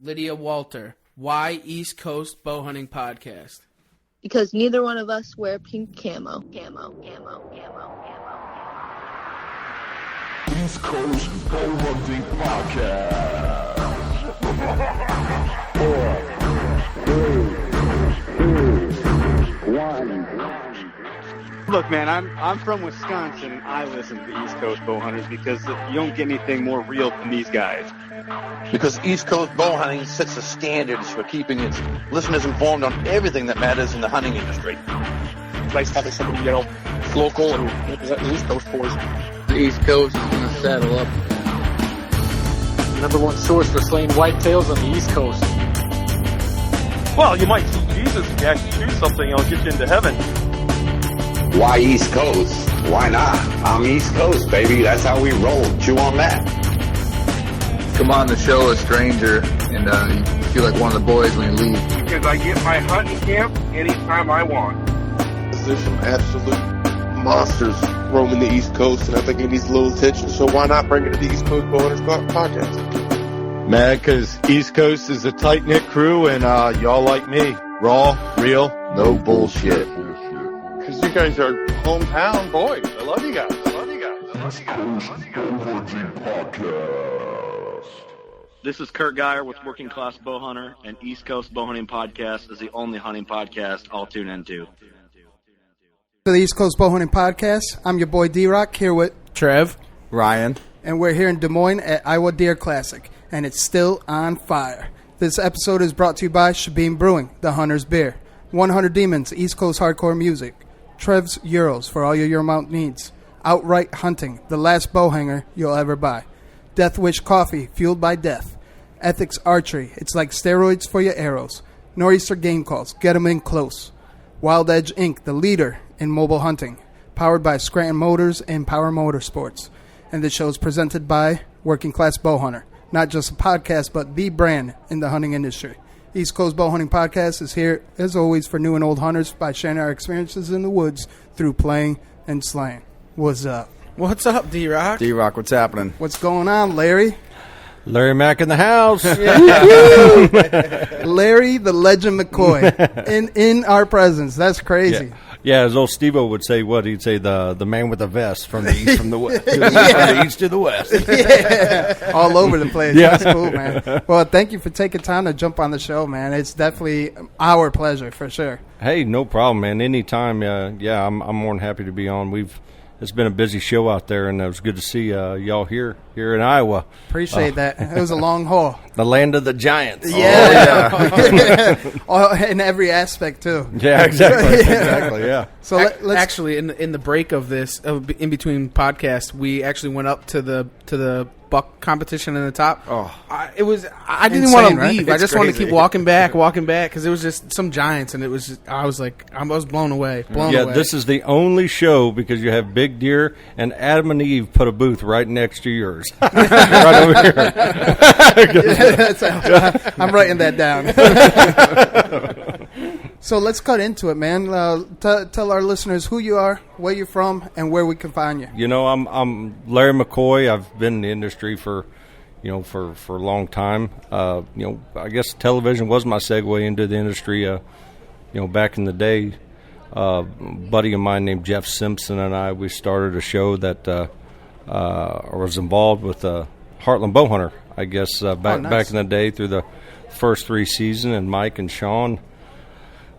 Lydia Walter. Why East Coast Bowhunting Podcast? Because neither one of us wear pink camo. East Coast Bowhunting Podcast. 4, 3, 2, 1. Look, man, I'm from Wisconsin. I listen to the East Coast Bowhunters because you don't get anything more real than these guys. Because East Coast Bowhunting sets the standards for keeping its listeners informed on everything that matters in the hunting industry. It's nice having somebody, local and represent the East Coast boys. The East Coast is going to saddle up. Number one source for slaying whitetails on the East Coast. Well, you might see Jesus if you actually do something, it'll get you into heaven. Why East Coast? Why not? I'm East Coast, baby. That's how we roll. Chew on that. Come on the show, a stranger, and you feel like one of the boys when you leave. Because I get my hunting camp anytime I want. There's some absolute monsters roaming the East Coast, and I think it needs a little attention, so why not bring it to the East Coast Bowhunters Podcast? Man, because East Coast is a tight-knit crew, and y'all like me. Raw, real, no bullshit. Because you guys are hometown boys. I love you guys. East Coast Bowhunting Podcast. This is Kurt Geyer with Working Class Bowhunter, and East Coast Bowhunting Podcast is the only hunting podcast I'll tune into. To the East Coast Bowhunting Podcast, I'm your boy D-Rock, here with Trev, Ryan, and we're here in Des Moines at Iowa Deer Classic, and it's still on fire. This episode is brought to you by Shabim Brewing, the Hunter's Beer, 100 Demons, East Coast Hardcore Music, Trev's Euros for all your Euro Mount needs, Outright Hunting, the last bow hanger you'll ever buy, Death Wish Coffee, fueled by death, Ethics Archery, it's like steroids for your arrows, Nor'easter Game Calls, get 'em in close, Wild Edge Inc., the leader in mobile hunting, powered by Scranton Motors and Power Motorsports. And the show is presented by Working Class Bowhunter, not just a podcast, but the brand in the hunting industry. East Coast Bowhunting Podcast is here, as always, for new and old hunters by sharing our experiences in the woods through playing and slaying. What's up? What's up, D-Rock? D-Rock, what's happening? What's going on, Larry? Larry Mack in the house. Larry the Legend McCoy in our presence. That's crazy. Yeah, as old Steve-O would say, he'd say the man with the vest from the east, from the west, from the east to the west. Yeah, all over the place. Yeah. That's cool, man. Well, thank you for taking time to jump on the show, man. It's definitely our pleasure for sure. Hey, no problem, man. Anytime. I'm more than happy to be on. It's been a busy show out there, and it was good to see y'all here in Iowa. Appreciate that. It was a long haul. The land of the giants. Yeah. In every aspect, too. Yeah, exactly. Exactly, yeah. So let's actually, in the break of this, in between podcasts, we actually went up to the buck competition in the top. Oh, I didn't want to leave. Right? I just wanted to keep walking back, because it was just some giants, and it was just, I was blown away. This is the only show because you have Big Deer and Adam and Eve put a booth right next to yours, right over here. I'm writing that down. So let's cut into it, man. Tell our listeners who you are, where you're from, and where we can find you. I'm Larry McCoy. I've been in the industry for a long time. I guess television was my segue into the industry. Back in the day, a buddy of mine named Jeff Simpson and we started a show that was involved with Heartland Bowhunter. I guess back in the day through the first 3 seasons, and Mike and Sean.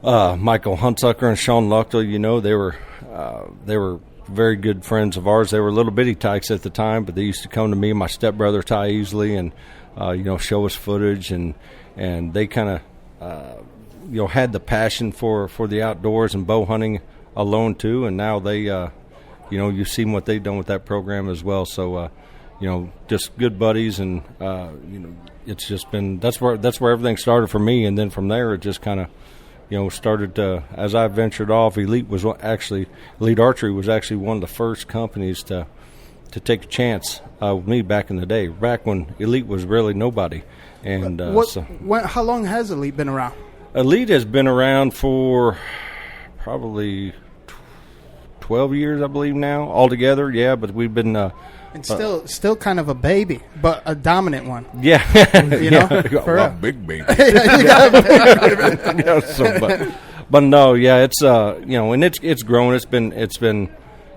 Michael Huntsucker and Sean Luchtel, they were very good friends of ours. They were little bitty tykes at the time, but they used to come to me and my stepbrother Ty Easley and show us footage, and they kind of had the passion for the outdoors and bow hunting alone too. And now they you've seen what they've done with that program as well. So just good buddies, and it's just been that's where everything started for me, and then from there it just kind of started as I ventured off. Elite Archery was actually one of the first companies to take a chance with me back in the day, back when Elite was really nobody. And how long has Elite been around? Elite has been around for probably 12 years, I believe now, altogether. Yeah, but we've been And still kind of a baby, but a dominant one. Yeah. You know? For real. Big baby. You got a big baby. But no, yeah, it's and it's grown. It's been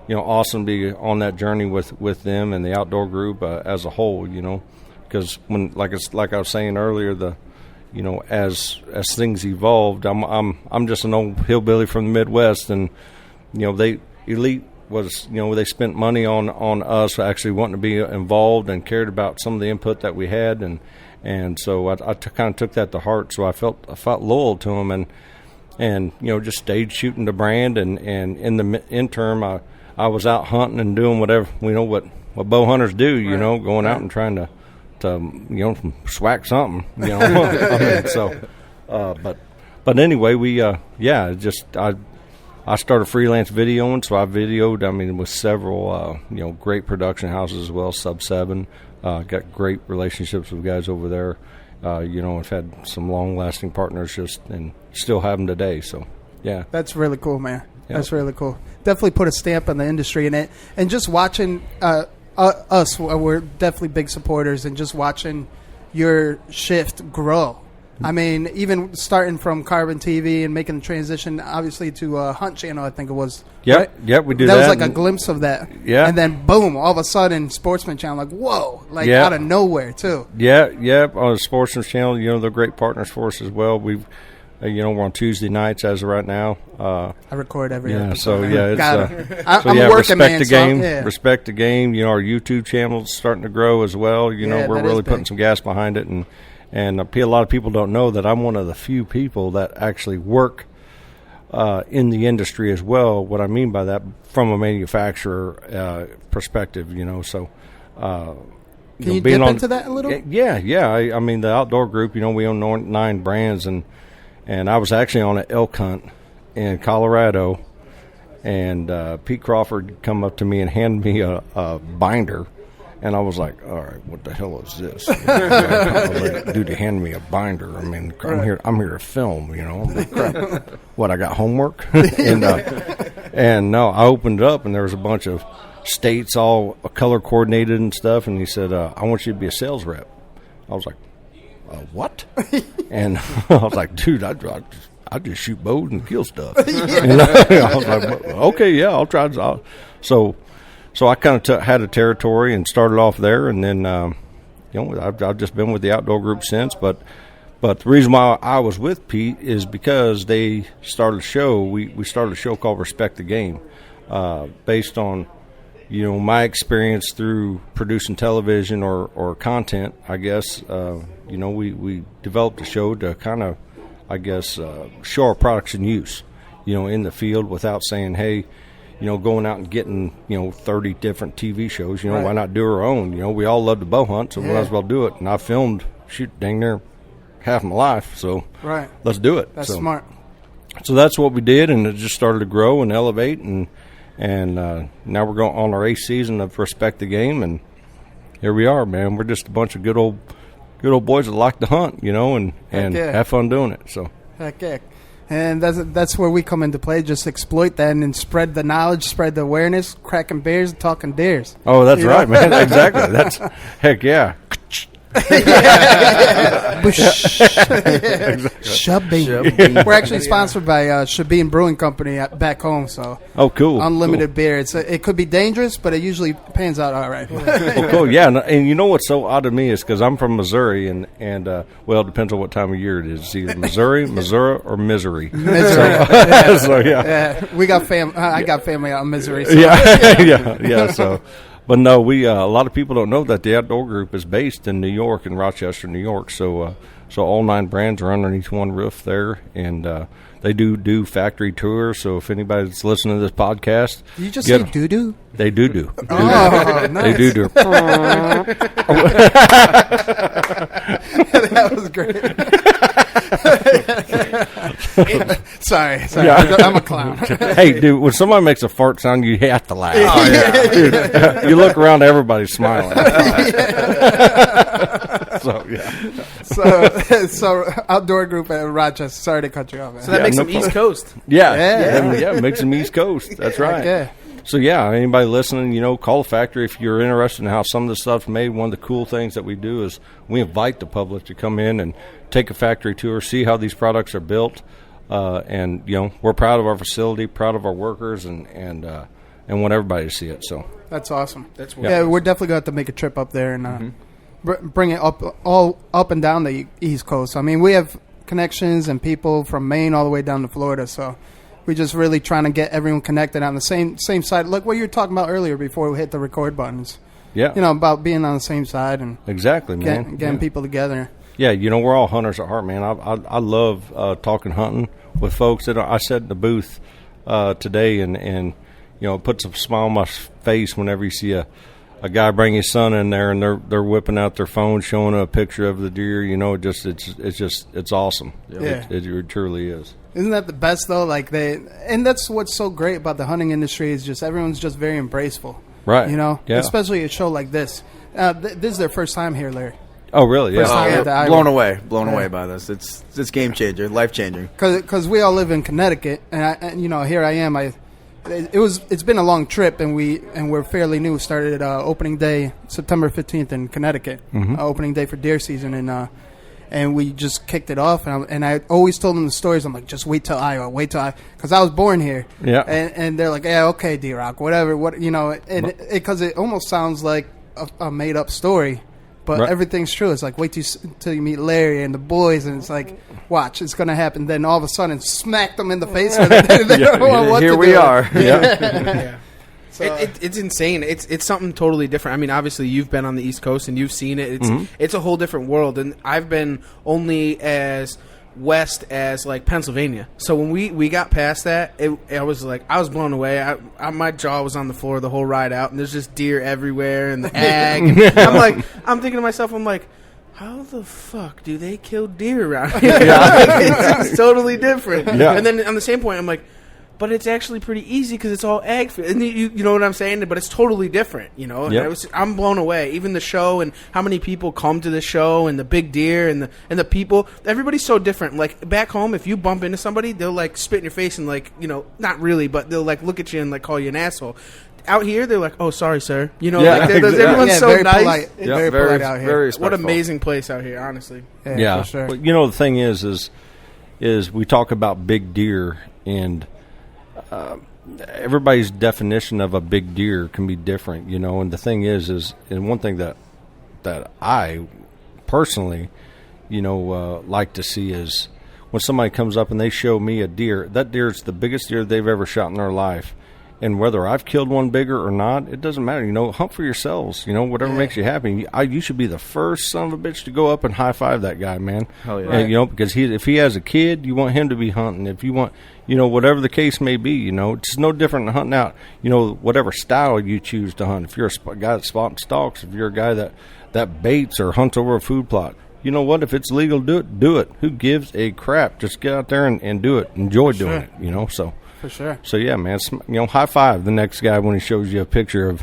awesome to be on that journey with them and the outdoor group as a whole. Because when like I was saying earlier, as things evolved, I'm just an old hillbilly from the Midwest, and Elite was they spent money on us actually wanting to be involved and cared about some of the input that we had, and so I kind of took that to heart. So I felt loyal to them, and just stayed shooting the brand, and in the interim I was out hunting and doing whatever what bow hunters do, going out and trying to swack something, but anyway, I started freelance videoing, so I videoed, with several, great production houses as well, Sub 7, got great relationships with guys over there, I've had some long-lasting partners and still have them today, so, yeah. That's really cool, man. Yeah. That's really cool. Definitely put a stamp on the industry in it, and just watching us, we're definitely big supporters, and just watching your shift grow. I mean, even starting from Carbon TV and making the transition, obviously, to Hunt Channel, I think it was. Yeah, right? Yeah, we did that. That was like a glimpse of that. Yeah. And then, boom, all of a sudden, Sportsman Channel, like, whoa, out of nowhere, too. Yeah, on the Sportsman Channel, they're great partners for us as well. We're on Tuesday nights as of right now. I record every episode. So, it's... I'm a working man, Respect the game. Our YouTube channel's starting to grow as well. We're really putting some gas behind it, and a lot of people don't know that I'm one of the few people that actually work in the industry as well. What I mean by that, from a manufacturer perspective, so... Can you dip into that a little? Yeah. The outdoor group, we own 9 brands, and I was actually on an elk hunt in Colorado, and Pete Crawford come up to me and handed me a binder. And I was like, all right, what the hell is this? I was like, dude, he handed me a binder. I'm here to film, I'm like, crap. What, I got homework? and no, I opened it up, and there was a bunch of states all color coordinated and stuff. And he said, I want you to be a sales rep. I was like, what? And I was like, dude, I just shoot bows and kill stuff. And I was like, okay, yeah, I'll try. So I kind of had a territory and started off there, and then I've just been with the outdoor group since. But the reason why I was with Pete is because they started a show. We started a show called Respect the Game, based on my experience through producing television or content. I guess we developed a show to kind of show our products in use, in the field without saying, hey. Going out and getting, 30 different TV shows, right. Why not do our own? We all love to bow hunt, so we might as well do it. And I filmed, dang near half my life, so right. Let's do it. That's smart. So that's what we did, and it just started to grow and elevate, and now we're going on our 8th season of Respect the Game, and here we are, man. We're just a bunch of good old boys that like to hunt, and have fun doing it. So heck yeah. And that's where we come into play. Just exploit that and spread the knowledge, spread the awareness, cracking bears and talking deers. Oh, that's right, man. Exactly. That's heck yeah. Shabeen. We're actually sponsored by Shabeen Brewing Company back home. So cool. Unlimited beer. It could be dangerous, but it usually pans out all right. Cool. Yeah, and you know what's so odd to me is because I'm from Missouri, and well, it depends on what time of year it is. It's either Missouri, or Misery. Misery. So yeah. We got I got family out in Missouri. So. Yeah. So. But no, a lot of people don't know that the outdoor group is based in New York, in Rochester, New York. So all 9 brands are underneath one roof there, and they do factory tours. So if anybody's listening to this podcast, did you just say doo-doo? They do. Oh, nice. They do. That was great. Sorry. Yeah. I'm a clown. Hey, dude, when somebody makes a fart sound, you have to laugh. Oh, yeah. Dude, you look around, everybody's smiling. So outdoor group at Rochester. Sorry to cut you off, man. So that makes them East Coast. Yeah, makes them East Coast. That's right. Yeah. So yeah, anybody listening, call the factory if you're interested in how some of the stuff's made. One of the cool things that we do is we invite the public to come in and take a factory tour, see how these products are built, and we're proud of our facility, proud of our workers, and want everybody to see it. So that's awesome. That's we're definitely going to have to make a trip up there and bring it all up and down the East Coast. I mean, we have connections and people from Maine all the way down to Florida, so we're just really trying to get everyone connected on the same side. Like what you were talking about earlier before we hit the record buttons. Yeah. About being on the same side and exactly, man. Getting people together. Yeah, we're all hunters at heart, man. I love talking hunting with folks. I sat in the booth today, and it puts a smile on my face whenever you see a guy bring his son in there and they're whipping out their phone, showing a picture of the deer. It's awesome. Yeah, it truly is. Isn't that the best though? And that's what's so great about the hunting industry is just everyone's just very embraceful, right? Yeah. Especially a show like this. This is their first time here, Larry. Oh, really? Yeah. Blown away by this. It's game changer, life changing. Because we all live in Connecticut, and here I am. It's been a long trip, and we're fairly new. Started opening day September 15th in Connecticut, opening day for deer season, and we just kicked it off. And I always told them the stories. I'm like, just wait till Iowa, because I was born here. Yeah. And they're like, yeah, okay, D-Rock, whatever, because it almost sounds like a made up story. But everything's true. It's like, wait till you meet Larry and the boys, and it's like, watch, it's going to happen. Then all of a sudden, smack them in the face. Here we are. Yeah. So, it's insane. It's something totally different. I mean, obviously, you've been on the East Coast, and you've seen it. It's a whole different world. And I've been only as west as Pennsylvania. So when we got past that, I was blown away. My jaw was on the floor the whole ride out, and there's just deer everywhere and the ag. And I'm thinking to myself, how the fuck do they kill deer around here? It's totally different. Yeah. And then on the same point, I'm like, but it's actually pretty easy because it's all ag food. And you know what I'm saying? But it's totally different, And Yep. I'm blown away. Even the show and how many people come to the show and the big deer and the people. Everybody's so different. Like back home, if you bump into somebody, they'll spit in your face and not really, but they'll look at you and call you an asshole. Out here, they're like, "Oh, sorry, sir." Everyone's so very nice. Polite. Very polite out here. Very what an amazing place out here, honestly. Yeah. For sure. But the thing is we talk about big deer, and everybody's definition of a big deer can be different, And the thing is and one thing that I personally, like to see is when somebody comes up and they show me a deer. That deer is the biggest deer they've ever shot in their life. And whether I've killed one bigger or not, it doesn't matter. Hunt for yourselves. Whatever makes you happy. You should be the first son of a bitch to go up and high five that guy, man. Hell yeah. And, because if he has a kid, you want him to be hunting. If you want, whatever the case may be, it's no different than hunting out. Whatever style you choose to hunt. If you're a guy that's spotting stalks, if you're a guy that baits or hunts over a food plot, you know what? If it's legal, do it. Who gives a crap? Just get out there and do it. Enjoy doing it. So. For sure. So yeah, man, high five the next guy when he shows you a picture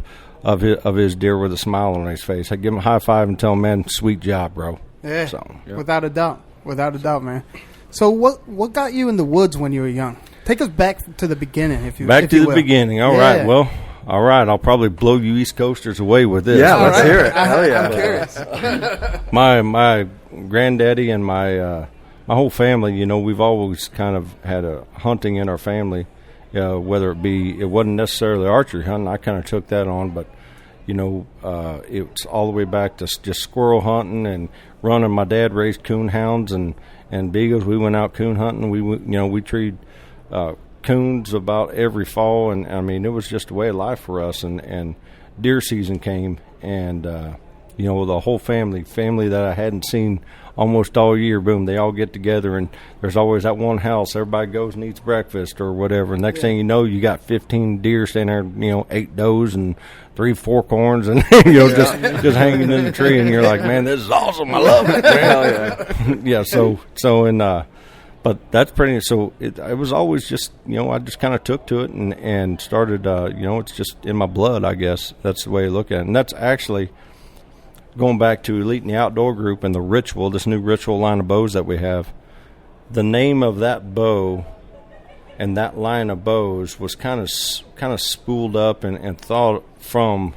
of his deer with a smile on his face. I give him a high five and tell him, man, sweet job, bro. Yeah, without a doubt, man. So what got you in the woods when you were young? Take us back to the beginning, if you will. Beginning. All right. Well, all right. I'll probably blow you East Coasters away with this. Yeah, let's hear it. Hell yeah. I'm curious. My granddaddy and my whole family, we've always kind of had a hunting in our family, whether it wasn't necessarily archery hunting. I kind of took that on, but, it's all the way back to just squirrel hunting and running. My dad raised coon hounds and beagles. We went out coon hunting. We treed coons about every fall, and, I mean, it was just a way of life for us, and deer season came, and, the whole family that I hadn't seen almost all year, boom, they all get together, and there's always that one house. Everybody goes and eats breakfast or whatever. Next thing you know, you got 15 deer standing there, 8 does and 3 forkhorns, and just hanging in the tree. And you're like, man, this is awesome. I love it, man. Yeah. So but that's pretty. So it was always just, I just kind of took to it and started. It's just in my blood, I guess. That's the way I look at it, and that's actually. Going back to Elite in the Outdoor Group and the Ritual, this new Ritual line of bows that we have, the name of that bow and that line of bows was kind of spooled up and thought from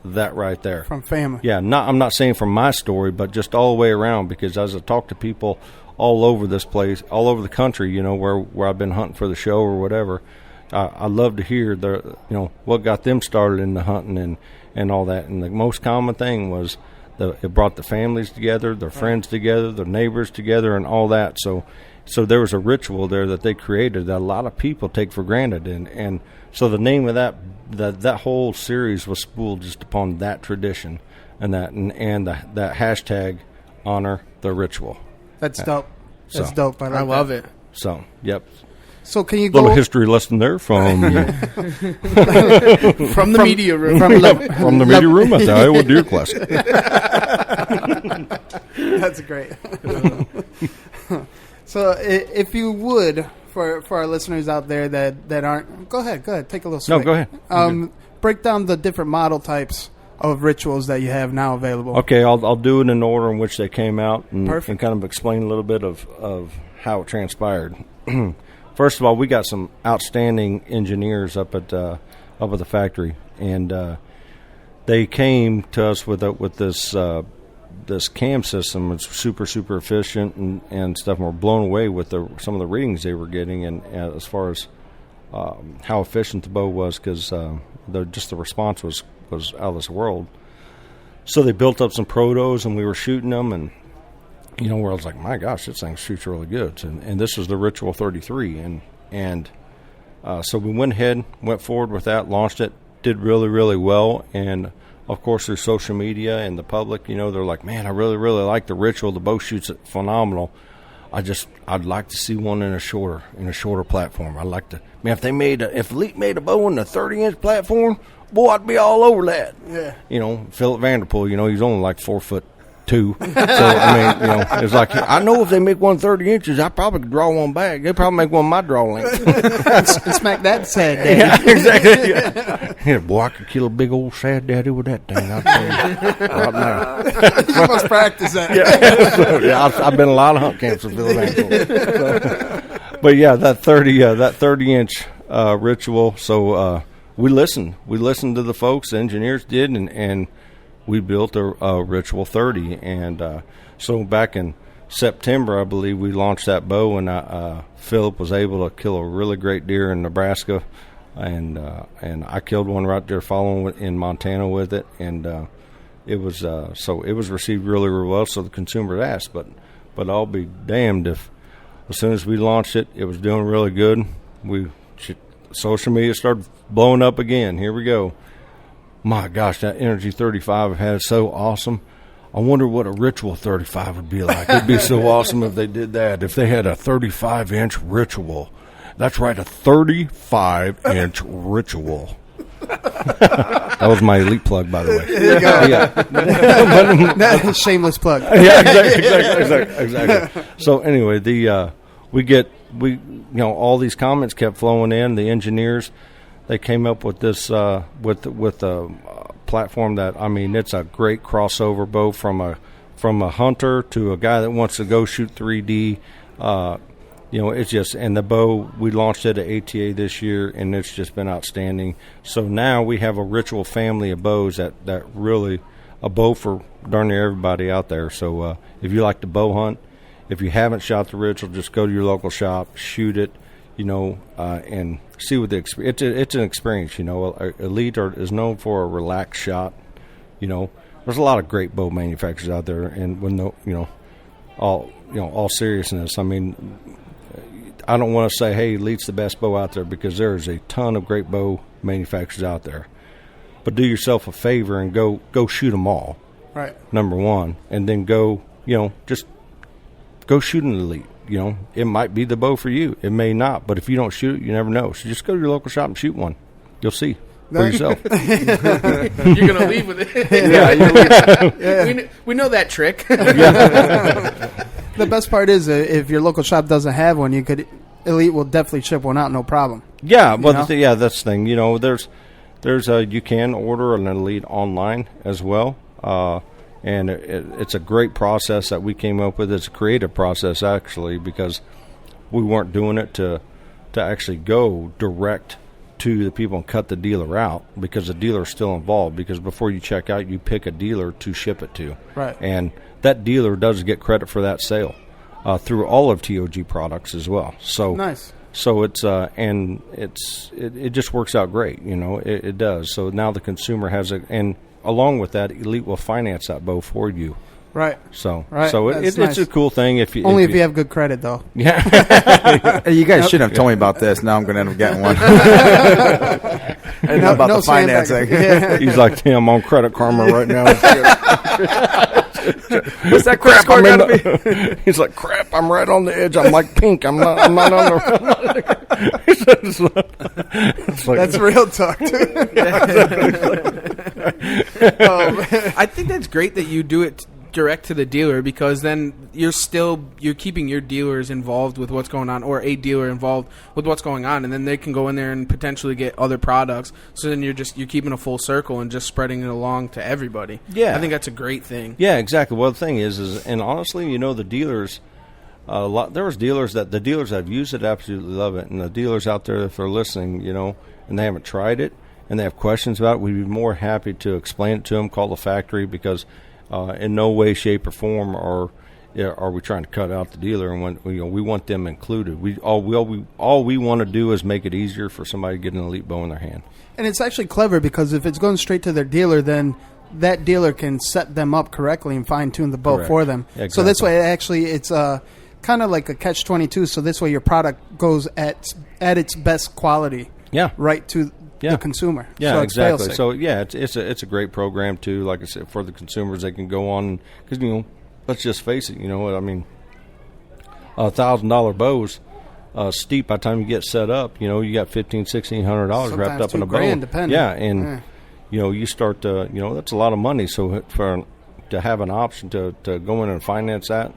that right there. From family. Yeah, I'm not saying from my story, but just all the way around, because as I talk to people all over this place, all over the country, you know, where I've been hunting for the show or whatever, I love to hear what got them started in the hunting and all that. And the most common thing was it brought the families together, their friends together, their neighbors together, and all that. So there was a ritual there that they created that a lot of people take for granted, and so the name of that whole series was spooled just upon that tradition and that hashtag honor the ritual. That's dope. That's dope. I love it. So, yep. So can you go little history lesson there from from the media room from the media room at the Iowa Deer Classic. That's great. So if you would, for our listeners out there that aren't, go ahead, take a little swing. No, go ahead. Break down the different model types of rituals that you have now available. Okay, I'll do it in order in which they came out and Perfect. kind of explain a little bit of how it transpired. First of all, we got some outstanding engineers up at the factory, and they came to us with this cam system. It's super efficient and stuff. And we're blown away with some of the readings they were getting, and as far as how efficient the bow was, because the response was out of this world. So they built up some protos, and we were shooting them, and where I was like, my gosh, this thing shoots really good. And this was the Ritual 33, and so we went forward with that, launched it, did really, really well, and of course through social media and the public, they're like, man, I really, really like the Ritual. The bow shoots it phenomenal. I'd like to see one in a shorter platform. I'd like to, man, if Elite made a bow in a 30-inch platform, boy, I'd be all over that. Yeah. Philip Vanderpool, he's only like 4'2". So, I mean, it's like, I know if they make one 30 inches, I probably could draw one back. They'd probably make one my draw length. and smack that sad daddy. Yeah, exactly. Yeah, boy, I could kill a big old sad daddy with that thing. I'll tell you right now. You must practice that. Yeah, I've been a lot of hunt camps with Philip Vanderpool. But yeah, that 30-inch ritual. So we listened. We listened to the folks. The engineers did, and we built a Ritual 30, and so back in September, I believe, we launched that bow, and Philip was able to kill a really great deer in Nebraska, and I killed one right there following in Montana with it, and it was received really, really well. So the consumer asked, but I'll be damned if as soon as we launched it, it was doing really good. Social media started blowing up again. Here we go. My gosh, that Energy 35 I've had is so awesome. I wonder what a Ritual 35 would be like. It'd be so awesome if they did that. If they had a 35-inch Ritual. That's right, a 35-inch Ritual. That was my Elite plug, by the way. There you go. Yeah. Shameless plug. Yeah, exactly. So anyway, all these comments kept flowing in. The engineers, they came up with this with a platform that, I mean, it's a great crossover bow from a hunter to a guy that wants to go shoot 3D. It's just, and the bow, we launched it at ATA this year, and it's just been outstanding. So now we have a Ritual family of bows that really a bow for darn near everybody out there. So if you like to bow hunt, if you haven't shot the Ritual, just go to your local shop, shoot it. And see what the experience. It's an experience. Elite is known for a relaxed shot. There's a lot of great bow manufacturers out there, and all seriousness, I mean, I don't want to say, hey, Elite's the best bow out there, because there's a ton of great bow manufacturers out there. But do yourself a favor and go shoot them all. Right. Number one, and then go shoot an Elite. It might be the bow for you. It may not, but if you don't shoot it, you never know. So just go to your local shop and shoot one. You'll see for yourself. You're going to leave with it. Yeah. We know that trick. The best part is if your local shop doesn't have one, Elite will definitely ship one out, no problem. Yeah, well, that's the thing. There's you can order an Elite online as well. And it's a great process that we came up with. It's a creative process, actually, because we weren't doing it to to actually go direct to the people and cut the dealer out, because the dealer is still involved, because before you check out, you pick a dealer to ship it to. Right. And that dealer does get credit for that sale through all of TOG products as well. So nice. So it just works out great, it does. So now the consumer has and along with that, Elite will finance that bow for you. Right. So right. So nice. It's a cool thing if you only if you have good credit though. Yeah. Hey, you guys shouldn't have told me about this. Now I'm going to end up getting one. I didn't know about the financing. Yeah. He's like, Tim, I'm on Credit Karma right now. What's that crap score got to be? He's like, crap, I'm right on the edge. I'm like pink. I'm not on the... That's real talk, too. I think that's great that you do it direct to the dealer, because then you're keeping your dealers involved with what's going on, or a dealer involved with what's going on, and then they can go in there and potentially get other products. So then you're keeping a full circle and just spreading it along to everybody. Yeah, I think that's a great thing. Yeah, exactly. Well, the thing is and honestly, the dealers, there's dealers that have used it absolutely love it, and the dealers out there, if they're listening, and they haven't tried it and they have questions about it, we'd be more happy to explain it to them. Call the factory, because in no way, shape, or form are we trying to cut out the dealer, and we want them included. All we want to do is make it easier for somebody to get an Elite bow in their hand. And it's actually clever, because if it's going straight to their dealer, then that dealer can set them up correctly and fine tune the bow Correct. for them. Exactly. So this way, it's kind of like a catch-22. So this way, your product goes at its best quality. Yeah. Right to the consumer. Yeah, so exactly. Fail-safe. So it's a great program too. Like I said, for the consumers, they can go on, because let's just face it. $1,000 bows, steep by the time you get set up. You got $1,500-$1,600 wrapped up in a bow. $2,000 depending. Yeah, and you start to that's a lot of money. So to have an option to go in and finance that,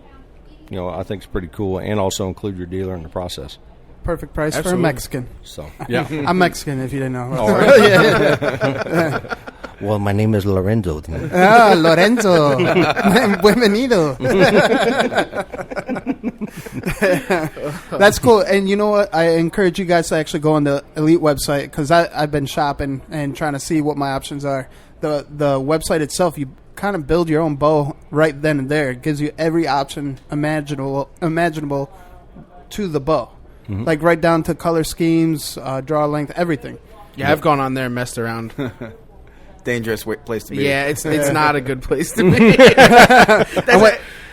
I think it's pretty cool, and also include your dealer in the process. Perfect price Absolutely. for a Mexican. So yeah, I'm Mexican, if you didn't know. All right. Yeah. Well, my name is Lorenzo. Lorenzo. Bienvenido. That's cool. And you know what? I encourage you guys to actually go on the Elite website, because I've been shopping and trying to see what my options are. The website itself, you kind of build your own bow right then and there. It gives you every option imaginable to the bow. Mm-hmm. Like right down to color schemes, draw length, everything. Yeah, I've gone on there and messed around. Dangerous place to be. Yeah, it's not a good place to be.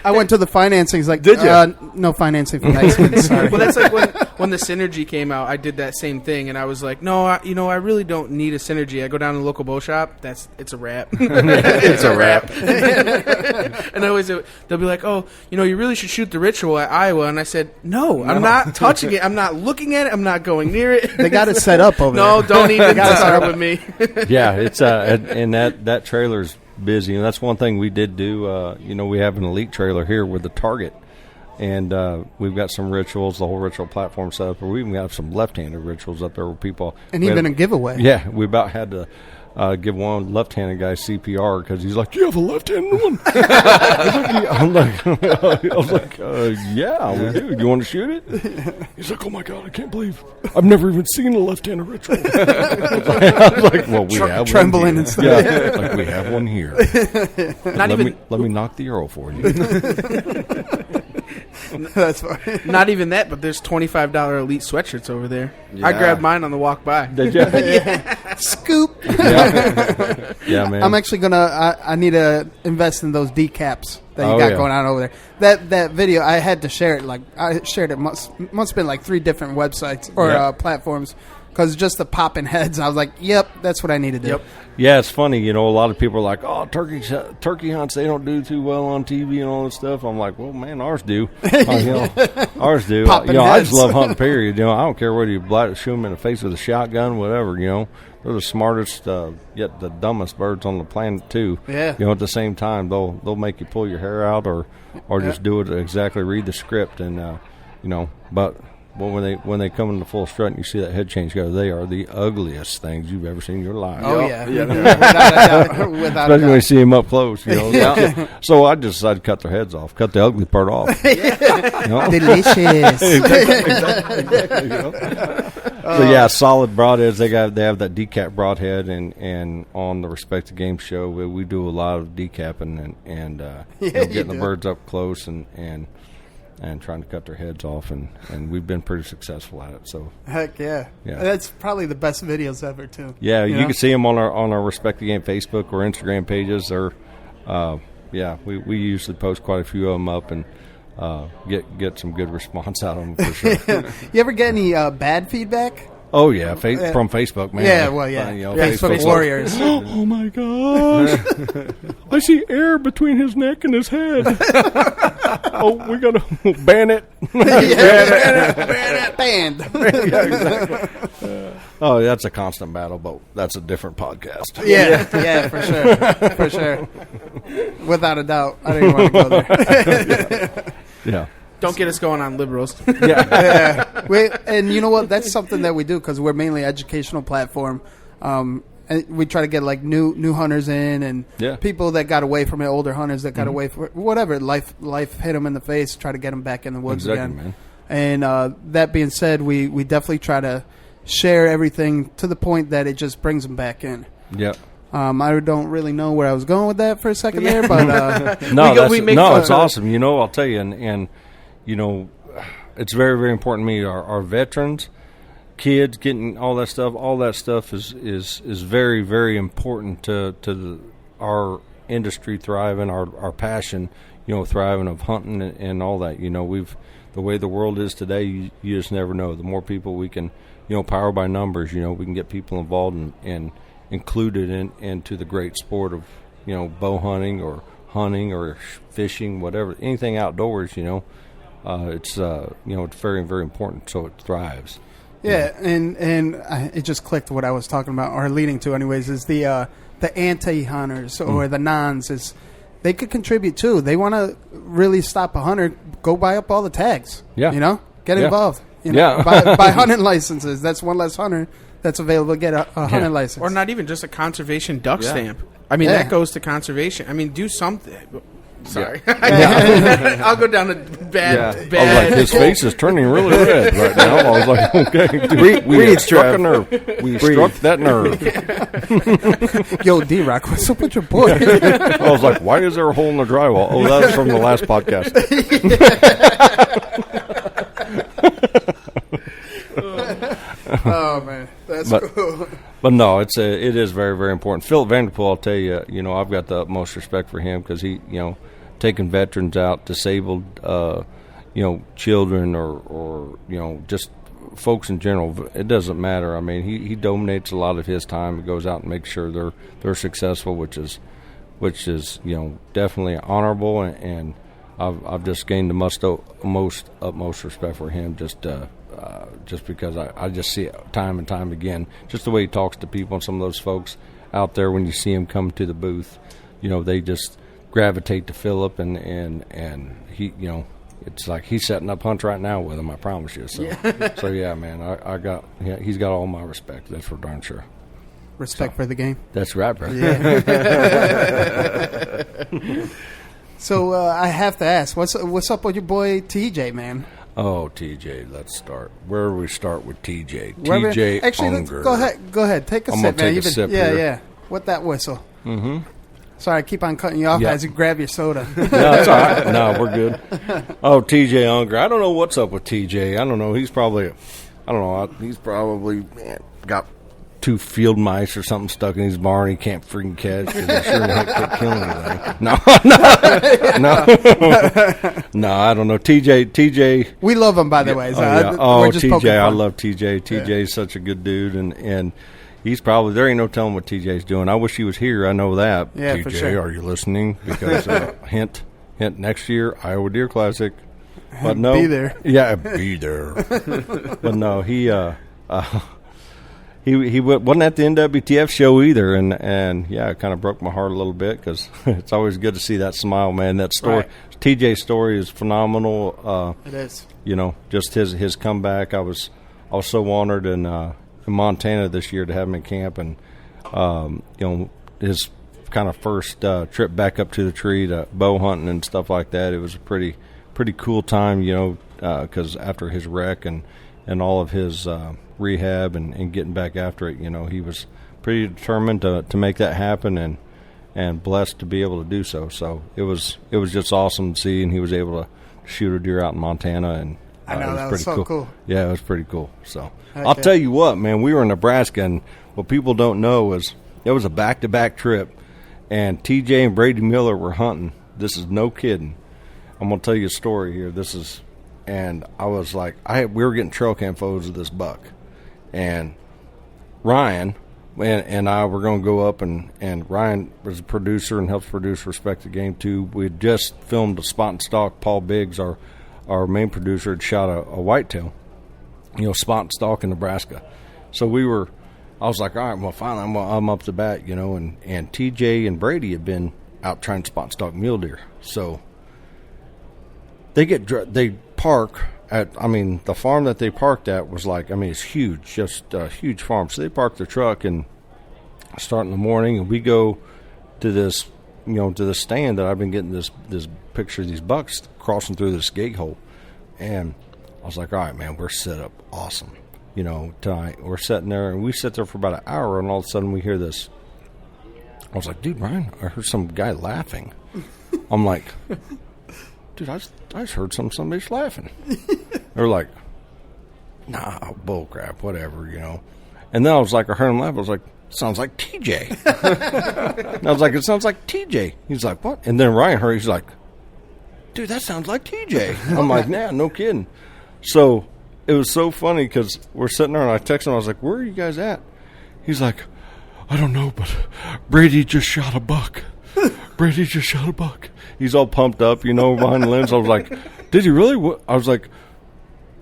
I went to the financing. He's like, did you? No financing for Mexicans. Sorry. Well, that's like when the Synergy came out. I did that same thing, and I was like, no, I really don't need a Synergy. I go down to the local bow shop. It's a wrap. It's a wrap. And they'll be like, oh, you really should shoot the Ritual at Iowa. And I said, no, I'm not touching it. I'm not looking at it. I'm not going near it. They got it set up over there. No, don't even start with me. Yeah, it's and that trailer's busy, and that's one thing we did do. We have an Elite trailer here with the Target, and we've got some Rituals, the whole Ritual platform set up, or we even got some left-handed Rituals up there where people. And even a giveaway. Yeah, we about had to give one left-handed guy CPR, because he's like, "Do you have a left-handed one?" I was like, "Yeah, we do. You want to shoot it?" He's like, "Oh my God, I can't believe I've never even seen a left-handed Ritual." I was like, "Well, we have trembling one here." and stuff. Yeah, like we have one here. Let me knock the arrow for you. That's fine. Not even that, but there's $25 Elite sweatshirts over there. Yeah. I grabbed mine on the walk by. Did you? Yeah. Scoop. Yeah, man. I'm actually gonna. I need to invest in those DCaps that you got going on over there. That video, I had to share it. Like I shared it. Must have been like 3 different websites or platforms, because just the popping heads. I was like, yep, that's what I need to do. Yep. Yeah, it's funny. A lot of people are like, "Oh, turkey hunts, they don't do too well on TV and all this stuff." I'm like, "Well, man, ours do. Ours do. I just love hunting. Period. I don't care whether you shoot them in the face with a shotgun, whatever. They're the smartest yet the dumbest birds on the planet too. Yeah. At the same time, they'll make you pull your hair out or just do it exactly. Read the script and but Well, when they come into full strut and you see that head change go, they are the ugliest things you've ever seen in your life. Oh yeah, without Especially when you see them up close. You know, so I just decided to cut their heads off, cut the ugly part off. You know? Delicious. exactly, you know? So yeah, solid broadheads. They have that decap broadhead, and on the Respect the Game show, we do a lot of decapping and getting the birds up close and trying to cut their heads off, and we've been pretty successful at it. So heck yeah, that's probably the best videos ever too. Yeah, you can see them on our Respect the Game Facebook or Instagram pages. Or we usually post quite a few of them up and get some good response out of them for sure. You ever get any bad feedback? Oh yeah, from Facebook, man. Yeah, well, yeah, Facebook warriors. Oh my gosh, I see air between his neck and his head. Oh, we gotta ban it. Banned. Yeah, exactly. Oh, that's a constant battle, but that's a different podcast. Yeah, for sure. Without a doubt, I didn't want to go there. Yeah. Don't get us going on liberals. Yeah. And you know what? That's something that we do because we're mainly educational platform. And we try to get like new hunters in and people that got away from it, older hunters that got away from whatever life hit them in the face. Try to get them back in the woods again. Man. And that being said, we definitely try to share everything to the point that it just brings them back in. Yep. I don't really know where I was going with that for a second there, but it's awesome. You know, I'll tell you, and you know, it's very, very important to me. Our veterans, kids, getting all that stuff is very, very important to our industry thriving, our passion, you know, thriving of hunting and all that. You know, the way the world is today, you just never know. The more people we can, you know, power by numbers, you know, we can get people involved and included into the great sport of, you know, bow hunting or fishing, whatever, anything outdoors, you know. It's it's very, very important so it thrives. Yeah, and it just clicked what I was talking about, or leading to anyways, is the anti-hunters or the nons. Is they could contribute too. They want to really stop a hunter, go buy up all the tags. Yeah. You know? Get involved. You know? Buy hunting licenses. That's one less hunter that's available to get a hunting license. Or not even just a conservation duck stamp. I mean, that goes to conservation. I mean, do something. Sorry. I'll go down a bad. I was like, his face is turning really red right now. I was like, okay, we struck a nerve. We struck that nerve. Yo, D-Rock, what's up with your boy? I was like, why is there a hole in the drywall? Oh, that was from the last podcast. Oh man, that's cool. But no, it is very, very important. Philip Vanderpool, I'll tell you, you know, I've got the utmost respect for him because he, you know, taking veterans out, disabled, you know, children or you know, just folks in general. It doesn't matter. I mean, he donates a lot of his time. He goes out and makes sure they're successful, which is you know, definitely honorable. And I've just gained the utmost respect for him. Just because I just see it time and time again, just the way he talks to people and some of those folks out there, when you see him come to the booth, you know, they just gravitate to Philip and he, you know, it's like he's setting up hunts right now with him, I promise you. So, so yeah, man, he's got all my respect. That's for darn sure. Respect for the game. That's right, bro. Yeah. So I have to ask, what's up with your boy TJ, man? Oh, TJ, let's start. Where do we start with TJ? Wherever, TJ actually, Unger. Go ahead. Take a I'm sip, gonna man. take a sip here. Yeah. What that whistle? Mm-hmm. Sorry, I keep on cutting you off as you grab your soda. No, that's all right. No, we're good. Oh, TJ Unger. I don't know what's up with TJ. I don't know. He's probably got 2 field mice or something stuck in his barn he can't freaking catch because he sure can't kill anything. No, I don't know. TJ. We love him, by the way. So TJ, I love TJ. TJ is such a good dude, and he's probably, there ain't no telling what TJ's doing. I wish he was here. I know that. Yeah, TJ, for sure. Are you listening? Because hint, next year, Iowa Deer Classic. But no, be there. Yeah, be there. But no, he he wasn't at the NWTF show either, and yeah, it kind of broke my heart a little bit because it's always good to see that smile, man. That story, right. TJ's story is phenomenal. It is. You know, just his comeback. I was so honored in Montana this year to have him in camp, and you know, his kind of first trip back up to the tree to bow hunting and stuff like that. It was a pretty cool time, you know, because after his wreck and all of his rehab and getting back after it, you know, he was pretty determined to make that happen, and blessed to be able to do so. So it was just awesome to see, and he was able to shoot a deer out in Montana, and I know, that was so cool. Yeah, it was pretty cool. So I'll tell you what, man, we were in Nebraska, and what people don't know is it was a back-to-back trip, and TJ and Brady Miller were hunting. This is no kidding. I'm going to tell you a story here. And I was like, we were getting trail cam photos of this buck. And Ryan and I were going to go up, and Ryan was a producer and helps produce Respect the Game too. We had just filmed a spot and stalk. Paul Biggs, our main producer, had shot a whitetail, you know, spot and stalk in Nebraska. So I was like, all right, well, finally I'm up to bat, you know, and TJ and Brady had been out trying to spot and stalk mule deer. So they park at, I mean, the farm that they parked at was like, I mean, it's huge, just a huge farm. So they parked their truck and start in the morning, and we go to this, you know, to the stand that I've been getting this picture of these bucks crossing through this gate hole. And I was like, all right, man, we're set up awesome. You know, tonight we're sitting there, and we sit there for about an hour, and all of a sudden we hear this. I was like, dude, Ryan, I heard some guy laughing. I'm like, dude, I just heard somebody's laughing. They're like, nah, bull crap, whatever, you know. And then I was like, I heard him laugh. I was like, sounds like TJ. And I was like, it sounds like TJ. He's like, what? And then Ryan heard, he's like, dude, that sounds like TJ. I'm like, nah, no kidding. So it was so funny because we're sitting there, and I texted him. I was like, where are you guys at? He's like, I don't know, but Brady just shot a buck. Brady just shot a buck. He's all pumped up, you know, behind the lens. I was like, did he really? I was like,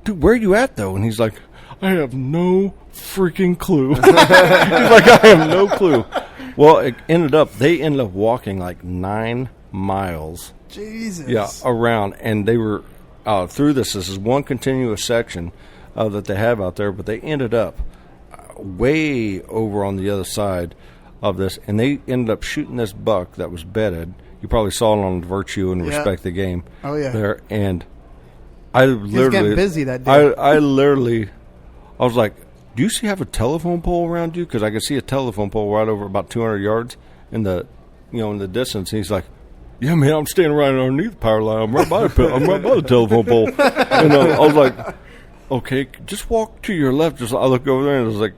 dude, where are you at, though? And he's like, I have no freaking clue. He's like, I have no clue. Well, they ended up walking like 9 miles. Jesus. Yeah, around. And they were through this. This is one continuous section that they have out there, but they ended up way over on the other side of this, and they ended up shooting this buck that was bedded. You probably saw it on Virtue and Respect the Game. Oh, yeah. There, and I literally... He was getting busy that day. I was like, do you have a telephone pole around you? Because I could see a telephone pole right over about 200 yards in the distance. And he's like, yeah, man, I'm standing right underneath the power line. I'm right by the telephone pole. And I was like, okay, just walk to your left. I look over there, and I was like,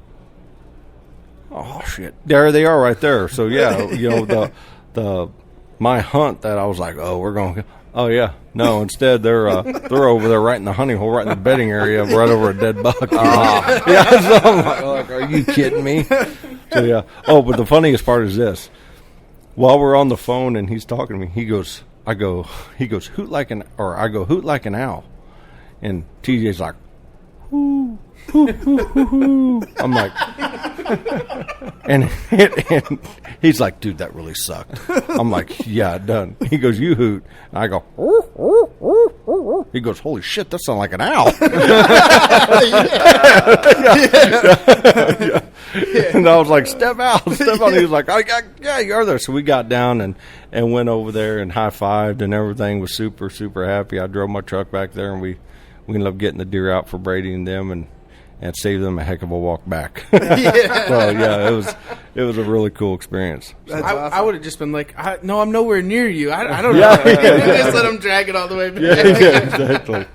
oh, shit. There they are right there. So, yeah, you know, my hunt that I was like, oh, we're going. Oh yeah, no. Instead, they're over there right in the hunting hole, right in the bedding area, right over a dead buck. Yeah, so I'm like, are you kidding me? So yeah. Oh, but the funniest part is this: while we're on the phone and he's talking to me, he goes, hoot like an owl, and TJ's like, hoo, hoo, hoo, hoo, hoo. I'm like, and he's like, dude, that really sucked. I'm like, yeah, it done. He goes, you hoot. And I go, ooh, ooh, ooh, ooh. He goes, holy shit, that sounds like an owl. Yeah. And I was like, step out. And he was like, yeah, you are there. So we got down and went over there and high-fived, and everything was super, super happy. I drove my truck back there, and we ended up getting the deer out for Brady and them, and saved them a heck of a walk back. Yeah. So yeah, it was a really cool experience. So. I would have just been like, no, I'm nowhere near you. I don't know. Just let them drag it all the way back. Yeah, exactly.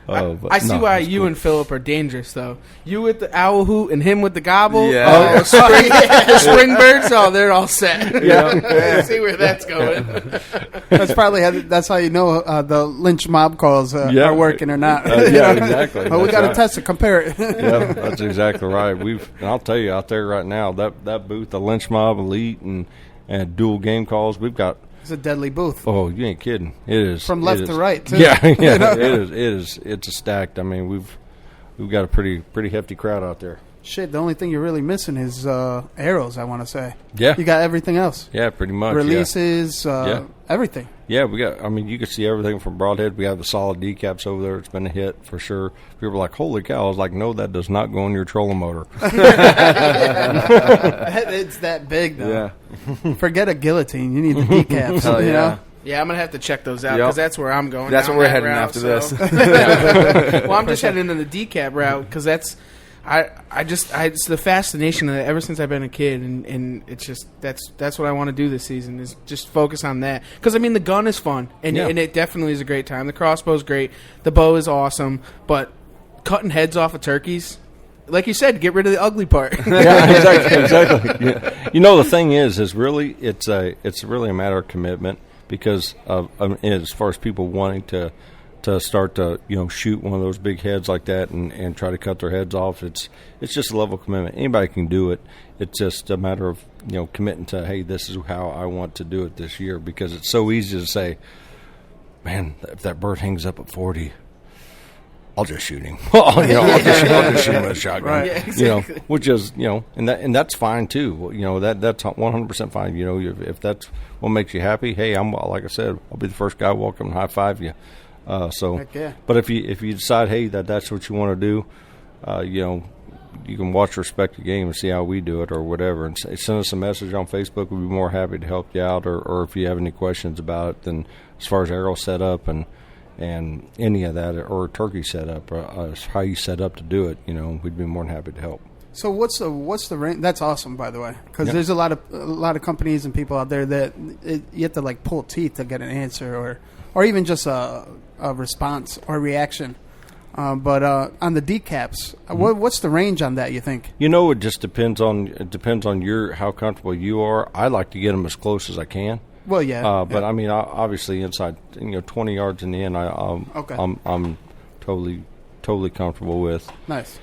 I see why you cool. and Philip are dangerous, though. You with the owl hoot and him with the gobble. Yeah. The spring birds. Oh, they're all set. Yeah. I see where that's going. That's how you know the lynch mob calls are working or not. Yeah, exactly. But we got to test it, compare it. Yeah, that's exactly right. And I'll tell you, out there right now, that booth, the lynch mob, elite, and dual game calls, we've got. It's a deadly booth. Oh, you ain't kidding. It is. From left to right, too. Yeah, it is. It's a stacked. I mean, we've got a pretty hefty crowd out there. Shit, the only thing you're really missing is arrows, I want to say. Yeah. You got everything else. Yeah, pretty much. Releases, everything. Yeah, we got. I mean, you can see everything from broadhead. We have the solid DCaps over there. It's been a hit for sure. People are like, "Holy cow!" I was like, "No, that does not go on your trolling motor." It's that big, though. Yeah. Forget a guillotine. You need the DCaps. Oh, you know? Yeah, I'm going to have to check those out because that's where I'm going. That's down where we're that heading route, after so. this. Well, I'm just heading into the decap route because that's it's the fascination of it ever since I've been a kid, and it's just that's what I want to do this season is just focus on that because I mean the gun is fun and it definitely is a great time. The crossbow's great, the bow is awesome, but cutting heads off of turkeys, like you said, get rid of the ugly part. Yeah, exactly. Yeah. You know, the thing is really it's really a matter of commitment because of as far as people wanting to start to shoot one of those big heads like that and try to cut their heads off. It's just a level of commitment. Anybody can do it. It's just a matter of committing to, hey, this is how I want to do it this year, because it's so easy to say, man, if that bird hangs up at 40, I'll just shoot him. I'll just shoot him with a shotgun. Right. Yeah, exactly. Which is and that's fine too. That's 100% fine. If that's what makes you happy, hey, like I said, I'll be the first guy walking and high five you. But if you decide, hey, that's what you want to do, you can watch Respect the Game and see how we do it or whatever, and send us a message on Facebook. We'd be more happy to help you out, or if you have any questions about it, then as far as arrow setup and any of that, or turkey setup, or how you set up to do it, we'd be more than happy to help. So what's the range? That's awesome, by the way, because there's a lot of companies and people out there that you have to like pull teeth to get an answer or even just a response or reaction. But on the DCaps, what's the range on that, you think? It just depends on how comfortable you are. I like to get them as close as I can. Well, yeah. But I mean, obviously inside 20 yards in the end, I'm totally comfortable with. Nice.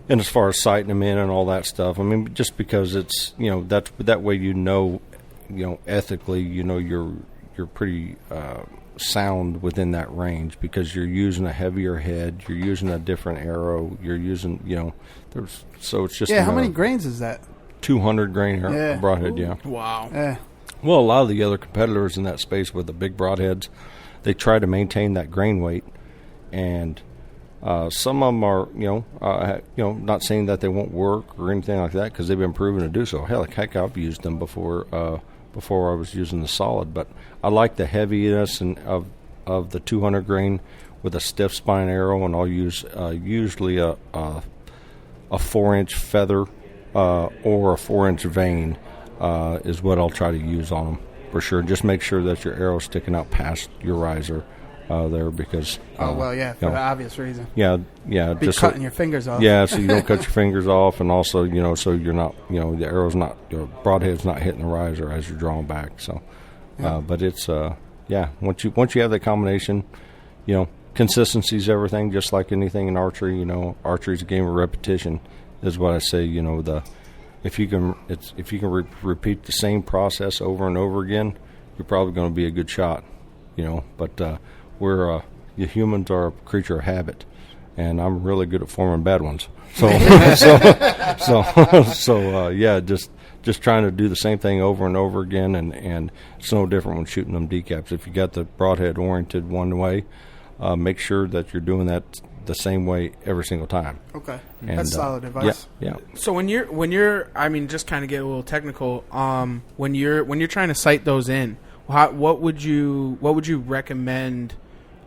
And as far as sighting them in and all that stuff, I mean, just because it's that's that way ethically you're pretty sound within that range, because you're using a heavier head, you're using a different arrow, you're using so it's just how many grains is that? 200 grain arrow broadhead. Yeah. Wow. Yeah. Well, a lot of the other competitors in that space with the big broadheads, they try to maintain that grain weight, and some of them are not saying that they won't work or anything like that, because they've been proven to do so. Heck, I've used them before I was using the solid, but I like the heaviness of the 200 grain with a stiff spine arrow, and I'll use usually a 4-inch feather or a 4-inch vein is what I'll try to use on them for sure. Just make sure that your arrow's sticking out past your riser there, because for the obvious reason. Yeah, just cutting your fingers off. Yeah, so you don't cut your fingers off, and also so you're not the arrow's not, your broadhead's not hitting the riser as you're drawing back. So, but it's once you have that combination, consistency's everything. Just like anything in archery, archery's a game of repetition, is what I say. If you can repeat the same process over and over again, you're probably going to be a good shot. But you humans are a creature of habit, and I'm really good at forming bad ones. So just trying to do the same thing over and over again, and it's no different when shooting them DCaps. If you got the broadhead oriented one way, make sure that you're doing that the same way every single time. Okay, and, that's solid advice. Yeah. So when you're, I mean, just kind of get a little technical. When you're trying to sight those in, what would you recommend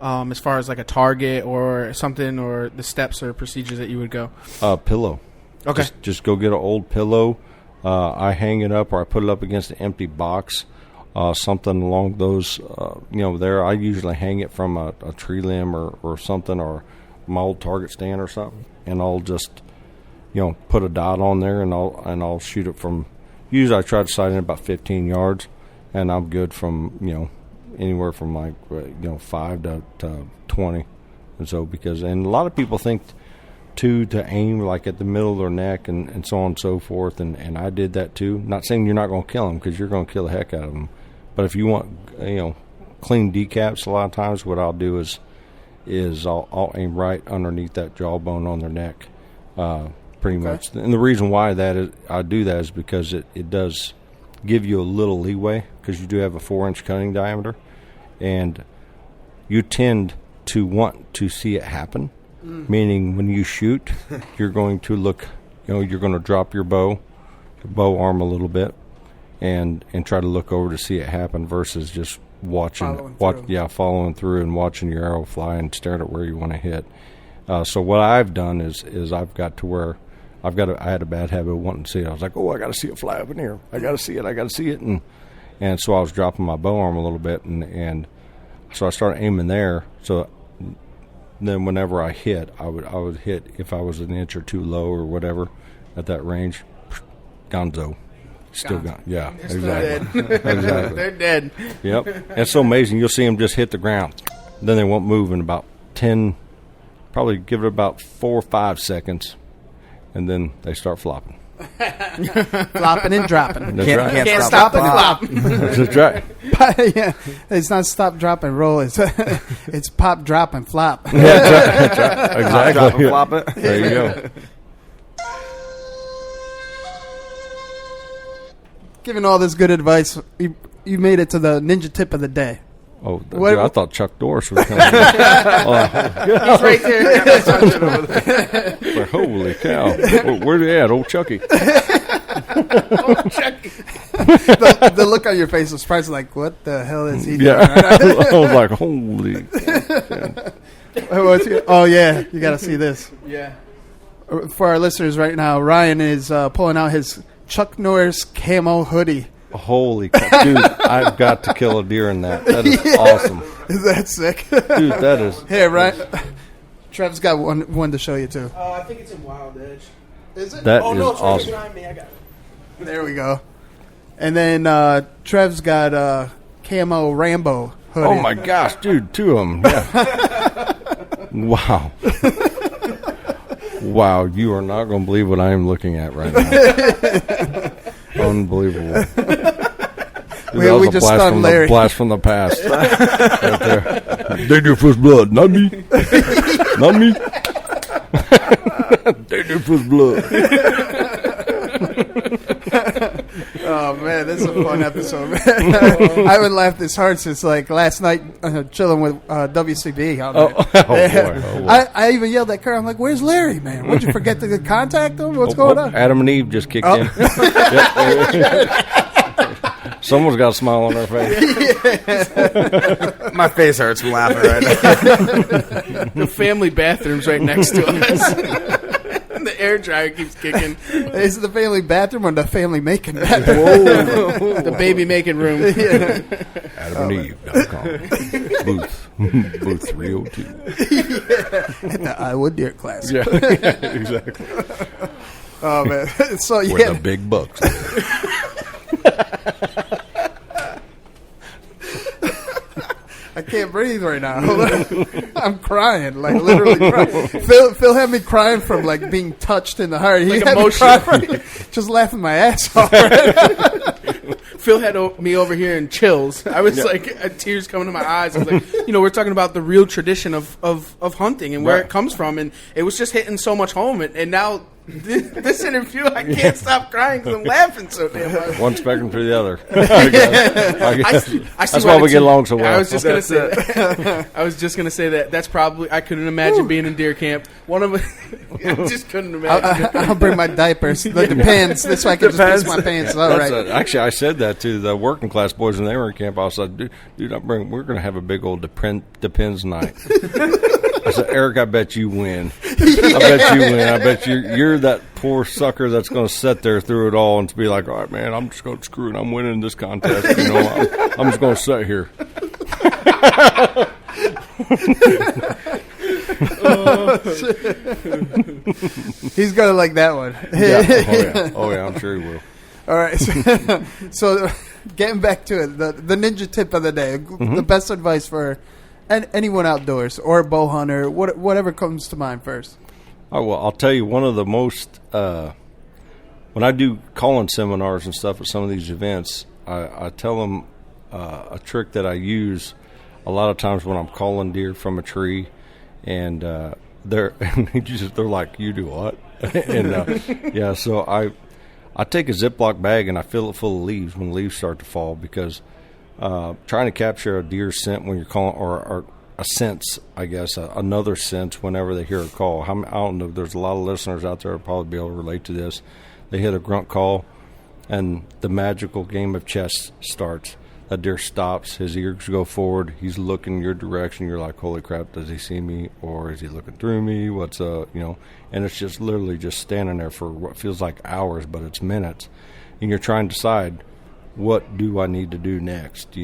as far as like a target or something, or the steps or procedures that you would go? Pillow. Okay. Just go get an old pillow. I hang it up, or I put it up against an empty box. Something along those, there. I usually hang it from a tree limb or something, or my old target stand or something, and I'll just, put a dot on there, and I'll shoot it from. Usually, I try to sight in about 15 yards, and I'm good from anywhere from like 5 to 20, and so and a lot of people think to aim like at the middle of their neck and so on and so forth, and I did that too. Not saying you're not going to kill them, because you're going to kill the heck out of them, but if you want clean DCaps, a lot of times what I'll do is I'll aim right underneath that jawbone on their neck, pretty much. And the reason why I do that is because it does give you a little leeway, because you do have a 4-inch cutting diameter, and you tend to want to see it happen. Meaning, when you shoot, you're going to look, you're going to drop your bow arm a little bit, and try to look over to see it happen, versus just following through and watching your arrow fly and staring at where you want to hit. So what I've done is I've got to where I had a bad habit of wanting to see it. I was like, I got to see it fly up in here. I got to see it. And so I was dropping my bow arm a little bit, and so I started aiming there. So then whenever I hit, I would hit, if I was an inch or two low or whatever at that range, gonzo. Still gone. Yeah, exactly. Exactly. They're dead. Yep. It's so amazing. You'll see them just hit the ground. Then they won't move in about 10, probably give it about 4 or 5 seconds, and then they start flopping. Flopping and dropping. Can't stop and flop. That's right. Yeah, it's not stop, drop, and roll. It's pop, drop, and flop. Yeah, that's right. Exactly. Drop and flop it. There you go. Giving all this good advice, you made it to the ninja tip of the day. Oh, dude, I thought Chuck Norris was coming. He's right there. Like, holy cow. Where's he at? Old Chucky. Old Chucky. The look on your face was surprised, like, what the hell is he doing? I was like, holy. Oh, yeah, you got to see this. Yeah. For our listeners right now, Ryan is pulling out his Chuck Norris camo hoodie. Holy cow. Dude, I've got to kill a deer in that. That is awesome. Is that sick? Dude, that is. Here, Ryan. Trev's got one to show you, too. I think it's in Wild Edge. Is it? That is it's awesome. behind me. I got it. There we go. And then Trev's got camo Rambo hoodie. Oh, my gosh, dude. 2 of them. Yeah. Wow. Wow, you are not going to believe what I am looking at right now. Unbelievable. Dude, we just stunned Larry. Blast from the past. Right there. They do first blood, not me. Not me. They do first blood. Oh, man, this is a fun episode, man. I haven't laughed this hard since, like, last night chilling with WCB. Boy. I even yelled at Kurt. I'm like, where's Larry, man? Would you forget to contact him? What's going on? Adam and Eve just kicked in. Someone's got a smile on their face. My face hurts from laughing right now. The family bathroom's right next to us. The air dryer keeps kicking. Is it the family bathroom or the family making bathroom? Whoa. The baby making room. Yeah. AdamandEve.com. Booth 302. Yeah. At the Iowa Deer Class. Yeah, exactly. Oh, man. So, Where the big bucks. I can't breathe right now. I'm crying, like literally crying. Phil had me crying from like being touched in the heart. He like had me crying, just laughing my ass off. Phil had me over here in chills. I was like, tears coming to my eyes. I was like, we're talking about the real tradition of hunting and where it comes from, and it was just hitting so much home. And now this interview, I can't stop crying because I'm laughing so damn much. One spectrum to the other. I guess. I see That's why we get along so well. I was just gonna say that. I was just gonna say that. That's probably. I couldn't imagine being in deer camp. One of them. I just couldn't imagine. I'll bring my diapers. The depends. This way I can just piss my pants. All right. Actually, I said that to the working class boys when they were in camp. I said, "Dude, we're gonna have a big old depends night." I said, Eric, I bet you win. I bet you win. I bet you're that poor sucker that's going to sit there through it all and to be like, all right, man, I'm just going to screw it. I'm winning this contest. I'm just going to sit here. He's going to like that one. Yeah. Oh, yeah, I'm sure he will. All right. So getting back to it, the ninja tip of the day, the best advice for anyone outdoors or a bow hunter, whatever comes to mind first. Oh, well, I'll tell you, one of the most, when I do calling seminars and stuff at some of these events, I tell them a trick that I use a lot of times when I'm calling deer from a tree, and they're like, you do what? And yeah, so I take a Ziploc bag and I fill it full of leaves when leaves start to fall, because trying to capture a deer scent when you're calling, or a sense, I guess, another sense whenever they hear a call. I don't know. There's a lot of listeners out there who probably be able to relate to this. They hit a grunt call, and the magical game of chess starts. That deer stops. His ears go forward. He's looking your direction. You're like, holy crap, does he see me? Or is he looking through me? What's and it's just literally just standing there for what feels like hours, but it's minutes. And you're trying to decide, what do I need to do next,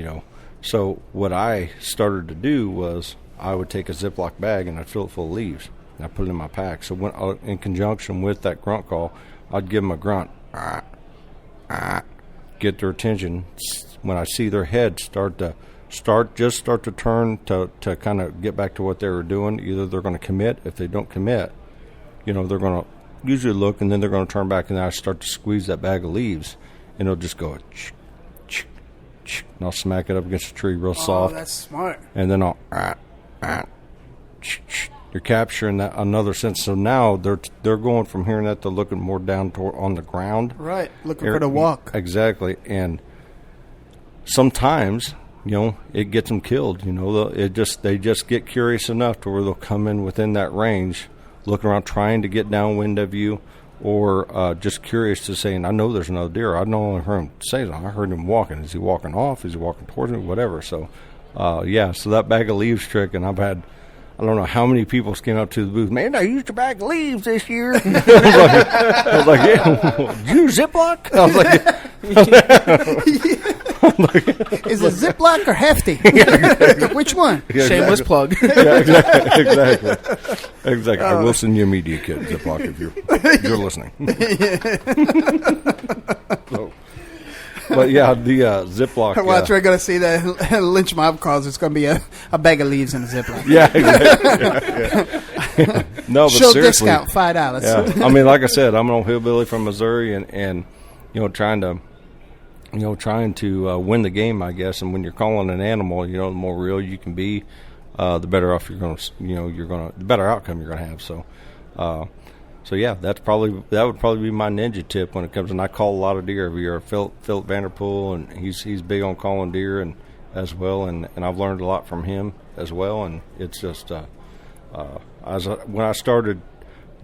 So what I started to do was I would take a Ziploc bag and I'd fill it full of leaves. And I'd put it in my pack. So when in conjunction with that grunt call, I'd give them a grunt. Get their attention. When I see their head start to turn to kind of get back to what they were doing, either they're going to commit. If they don't commit, they're going to usually look, and then they're going to turn back, and then I start to squeeze that bag of leaves, and it'll just go, and I'll smack it up against the tree real soft. Oh, that's smart. And then I'll, you're capturing that another sense. So now they're going from hearing that to looking more down on the ground. Right, looking for the walk. Exactly, and sometimes, it gets them killed. They just get curious enough to where they'll come in within that range, looking around, trying to get downwind of you, or just curious to saying, I know there's another deer. I don't only heard him say that. I heard him walking. Is he walking off? Is he walking towards me? Whatever. So, so that bag of leaves trick, and I've had, I don't know how many people came up to the booth. Man, I used a bag of leaves this year. I was like, yeah. Did you use Ziploc? I was like, is it Ziploc or Hefty? Which one? Yeah, shameless plug. Yeah, exactly. I will send you a media kit, Ziploc, if you're listening. But yeah, the Ziploc. Watch, we're going to see that lynch mob calls. It's going to be a bag of leaves in a Ziploc. Yeah, exactly. Yeah. No, but show seriously, discount $5. Yeah. I mean, like I said, I'm an old hillbilly from Missouri, and trying to win the game, I guess. And when you're calling an animal, the more real you can be, the better off the better outcome you're going to have. So yeah, that would probably be my ninja tip when it comes. And I call a lot of deer every year. Philip Vanderpool, and he's big on calling deer and as well. And I've learned a lot from him as well. And it's just when I started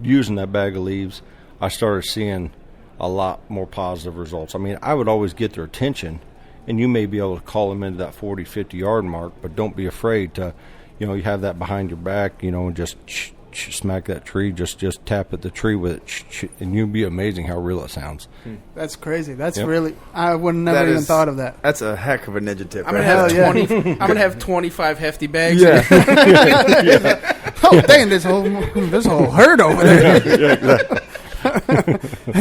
using that bag of leaves, I started seeing a lot more positive results. I mean, I would always get their attention, and you may be able to call them into that 40, 50-yard mark, but don't be afraid to, you have that behind your back, and just smack that tree, just tap at the tree with it, and you'd be amazing how real it sounds. That's crazy. That's really, I would never even thought of that. That's a heck of a ninja tip. I'm gonna have 25 hefty bags. Yeah. Oh dang, there's a whole herd over there. Yeah, exactly.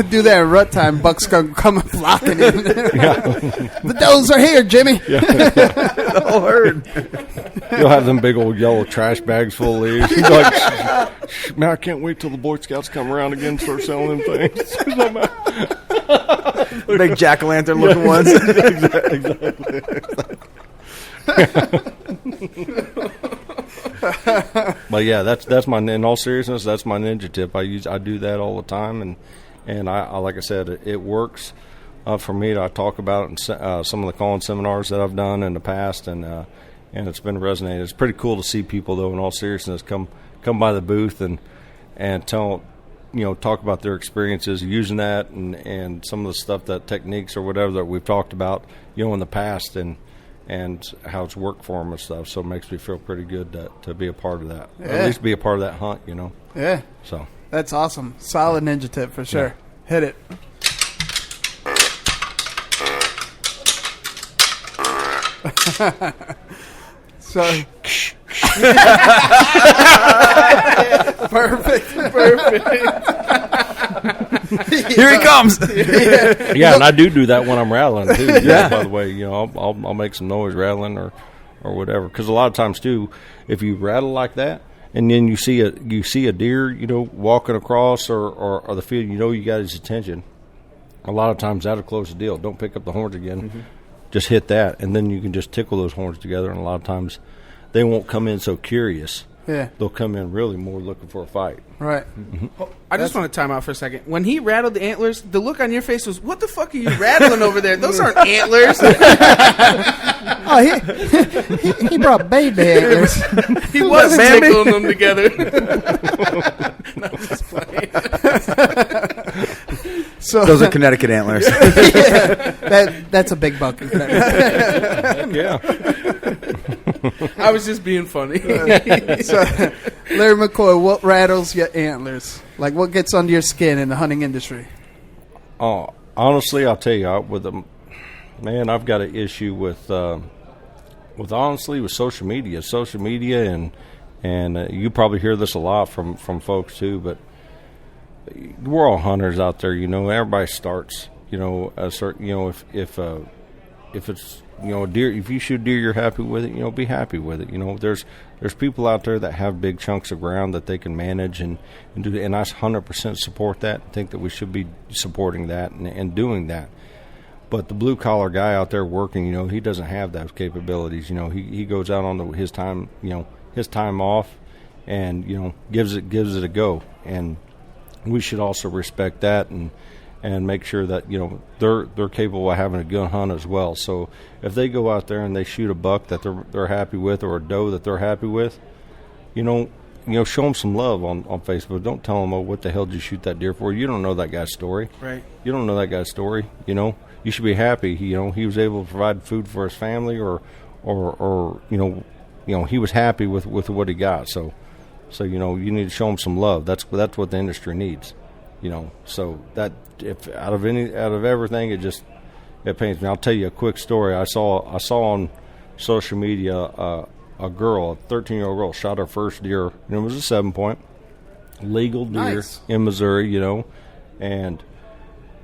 Do that at rut time, bucks come flocking in. The does are here, Jimmy. Yeah. The whole herd. You'll have them big old yellow trash bags full of leaves. He's like, man, I can't wait till the Boy Scouts come around again and start selling them things. Big jack-o'-lantern looking ones. But yeah, that's my, in all seriousness, that's my ninja tip. I do that all the time, and I like I said, it works for me. I talk about it in some of the calling seminars that I've done in the past, and it's been resonating. It's pretty cool to see people, though, in all seriousness, come by the booth and tell, talk about their experiences using that and some of the stuff, that techniques or whatever that we've talked about, in the past, and how it's worked for them and stuff. So it makes me feel pretty good to be a part of that. Yeah. Or at least be a part of that hunt, Yeah. So that's awesome. Solid ninja tip for sure. Yeah. Hit it. So perfect. Here he comes. Yeah, and I do that when I'm rattling too. Yeah. By the way, I'll make some noise rattling or whatever, because a lot of times too, if you rattle like that and then you see a deer, walking across or the field, you got his attention. A lot of times that'll close the deal. Don't pick up the horns again. Mm-hmm. Just hit that, and then you can just tickle those horns together. And a lot of times they won't come in so curious. they'll come in really more looking for a fight. Right. I just want to time out for a second. When he rattled the antlers, the look on your face was, "What the fuck are you rattling over there? Those aren't antlers." He brought baby antlers. He was tickling them together. No, I'm just playing. So those are Connecticut antlers. That's a big buck. Yeah. I was just being funny. So, Larry McCoy, what rattles your antlers? Like, what gets under your skin in the hunting industry? Oh, honestly, I'll tell you, I've got an issue with social media. Social media, and you probably hear this a lot from folks too. But we're all hunters out there, Everybody starts, a certain, if it's a deer, if you shoot deer, you're happy with it. Be happy with it. There's people out there that have big chunks of ground that they can manage and do. And I 100% support that. I think that we should be supporting that and doing that. But the blue collar guy out there working, he doesn't have those capabilities. He goes out on his time, his time off, and gives it a go. And we should also respect that and make sure that they're capable of having a good hunt as well. So if they go out there and they shoot a buck that they're happy with, or a doe that they're happy with, show them some love on Facebook. Don't tell them, "Oh, what the hell did you shoot that deer for?" You don't know that guy's story. Right. You don't know that guy's story. You should be happy. He was able to provide food for his family, or he was happy with what he got. So you need to show him some love. That's what the industry needs. So that if out of everything, it pains me. I'll tell you a quick story. I saw on social media a girl, a 13-year-old girl, shot her first deer, and it was a 7-point legal deer in Missouri. And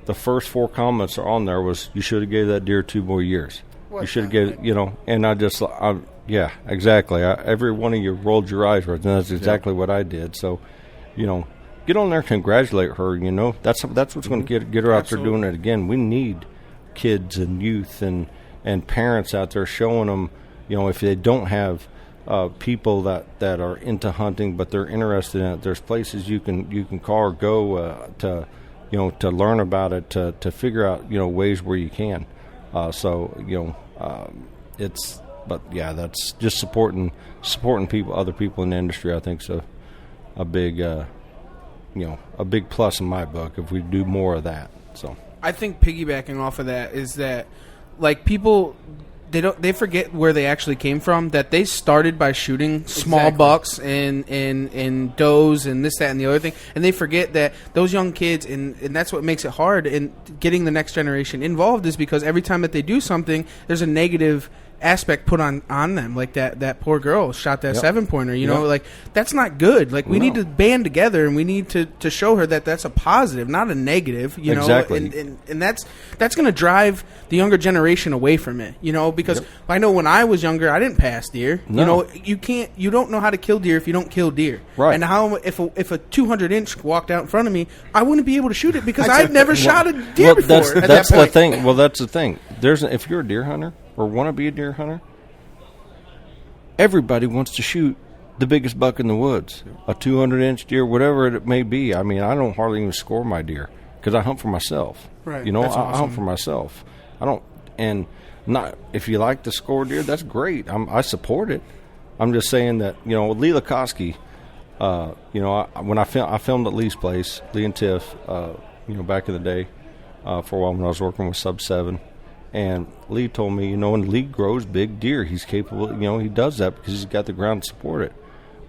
the first 4 comments are on there was, "You should have gave that deer 2 more years. You should have gave," and yeah, exactly. Every one of you rolled your eyes right, and that's exactly what I did. So, get on there, congratulate her. That's what's going to get her out there doing it again. We need kids and youth and parents out there showing them, if they don't have people that are into hunting but they're interested in it, there's places you can call or go to learn about it, to figure out ways where you can. But yeah, that's just supporting people, other people in the industry. I think so. A big plus in my book if we do more of that. So I think piggybacking off of that is that, like, people, they forget where they actually came from. That they started by shooting small bucks and does and this, that, and the other thing, and they forget that those young kids, and that's what makes it hard in getting the next generation involved, is because every time that they do something, there's a negative aspect put on them. Like that poor girl shot that 7-pointer, like, that's not good. Like, we need to band together, and we need to show her that that's a positive, not a negative, exactly. And that's going to drive the younger generation away from it, because I know when I was younger, I didn't pass deer. You don't know how to kill deer if you don't kill deer. Right. And how if a 200-inch walked out in front of me, I wouldn't be able to shoot it because I'd never shot a deer before. That's the thing. Well, that's the thing. If you're a deer hunter or want to be a deer hunter, everybody wants to shoot the biggest buck in the woods, a 200-inch deer, whatever it may be. I mean, I don't hardly even score my deer because I hunt for myself. Right. I hunt for myself. I don't, and not if you like to score deer, that's great. I support it. I'm just saying that Lee Lukoski, when I filmed at Lee's place, Lee and Tiff, back in the day, for a while when I was working with Sub 7. And Lee told me, and Lee grows big deer. He's capable, he does that because he's got the ground to support it.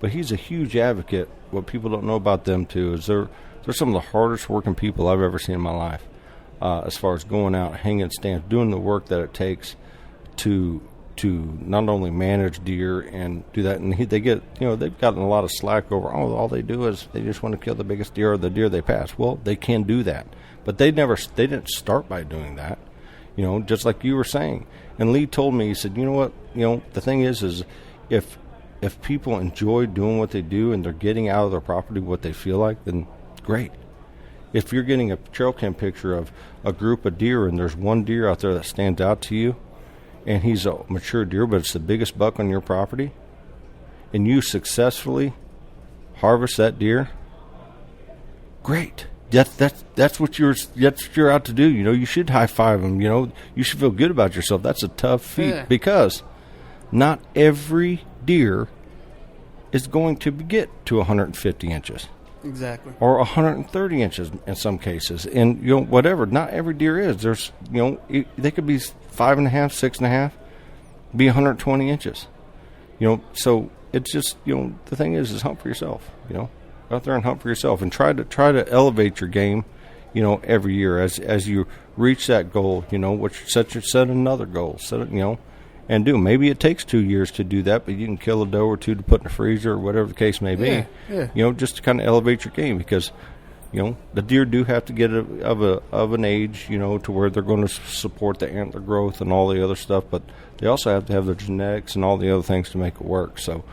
But he's a huge advocate. What people don't know about them, too, is they're some of the hardest working people I've ever seen in my life, as far as going out, hanging stands, doing the work that it takes to not only manage deer and do that. And they get, they've gotten a lot of slack over, all they do is they just want to kill the biggest deer or the deer they pass. Well, they can do that. But they didn't start by doing that. Just like you were saying. And Lee told me, he said, you know what, the thing is if people enjoy doing what they do and they're getting out of their property what they feel like, then great. If you're getting a trail cam picture of a group of deer and there's one deer out there that stands out to you and he's a mature deer but it's the biggest buck on your property, and you successfully harvest that deer, great. That's what you're out to do. You should high five them. You should feel good about yourself. That's a tough feat because not every deer is going to get to 150 inches. Exactly. Or 130 inches in some cases. And, whatever. Not every deer is. There's, they could be 5.5, 6.5, be 120 inches. So it's just, the thing is hunt for yourself, Go out there and hunt for yourself and try to elevate your game, every year as you reach that goal, set another goal, and do. Maybe it takes 2 years to do that, but you can kill a doe or two to put in the freezer or whatever the case may be. Yeah. Just to kind of elevate your game because, the deer do have to get of an age, to where they're going to support the antler growth and all the other stuff, but they also have to have their genetics and all the other things to make it work. So,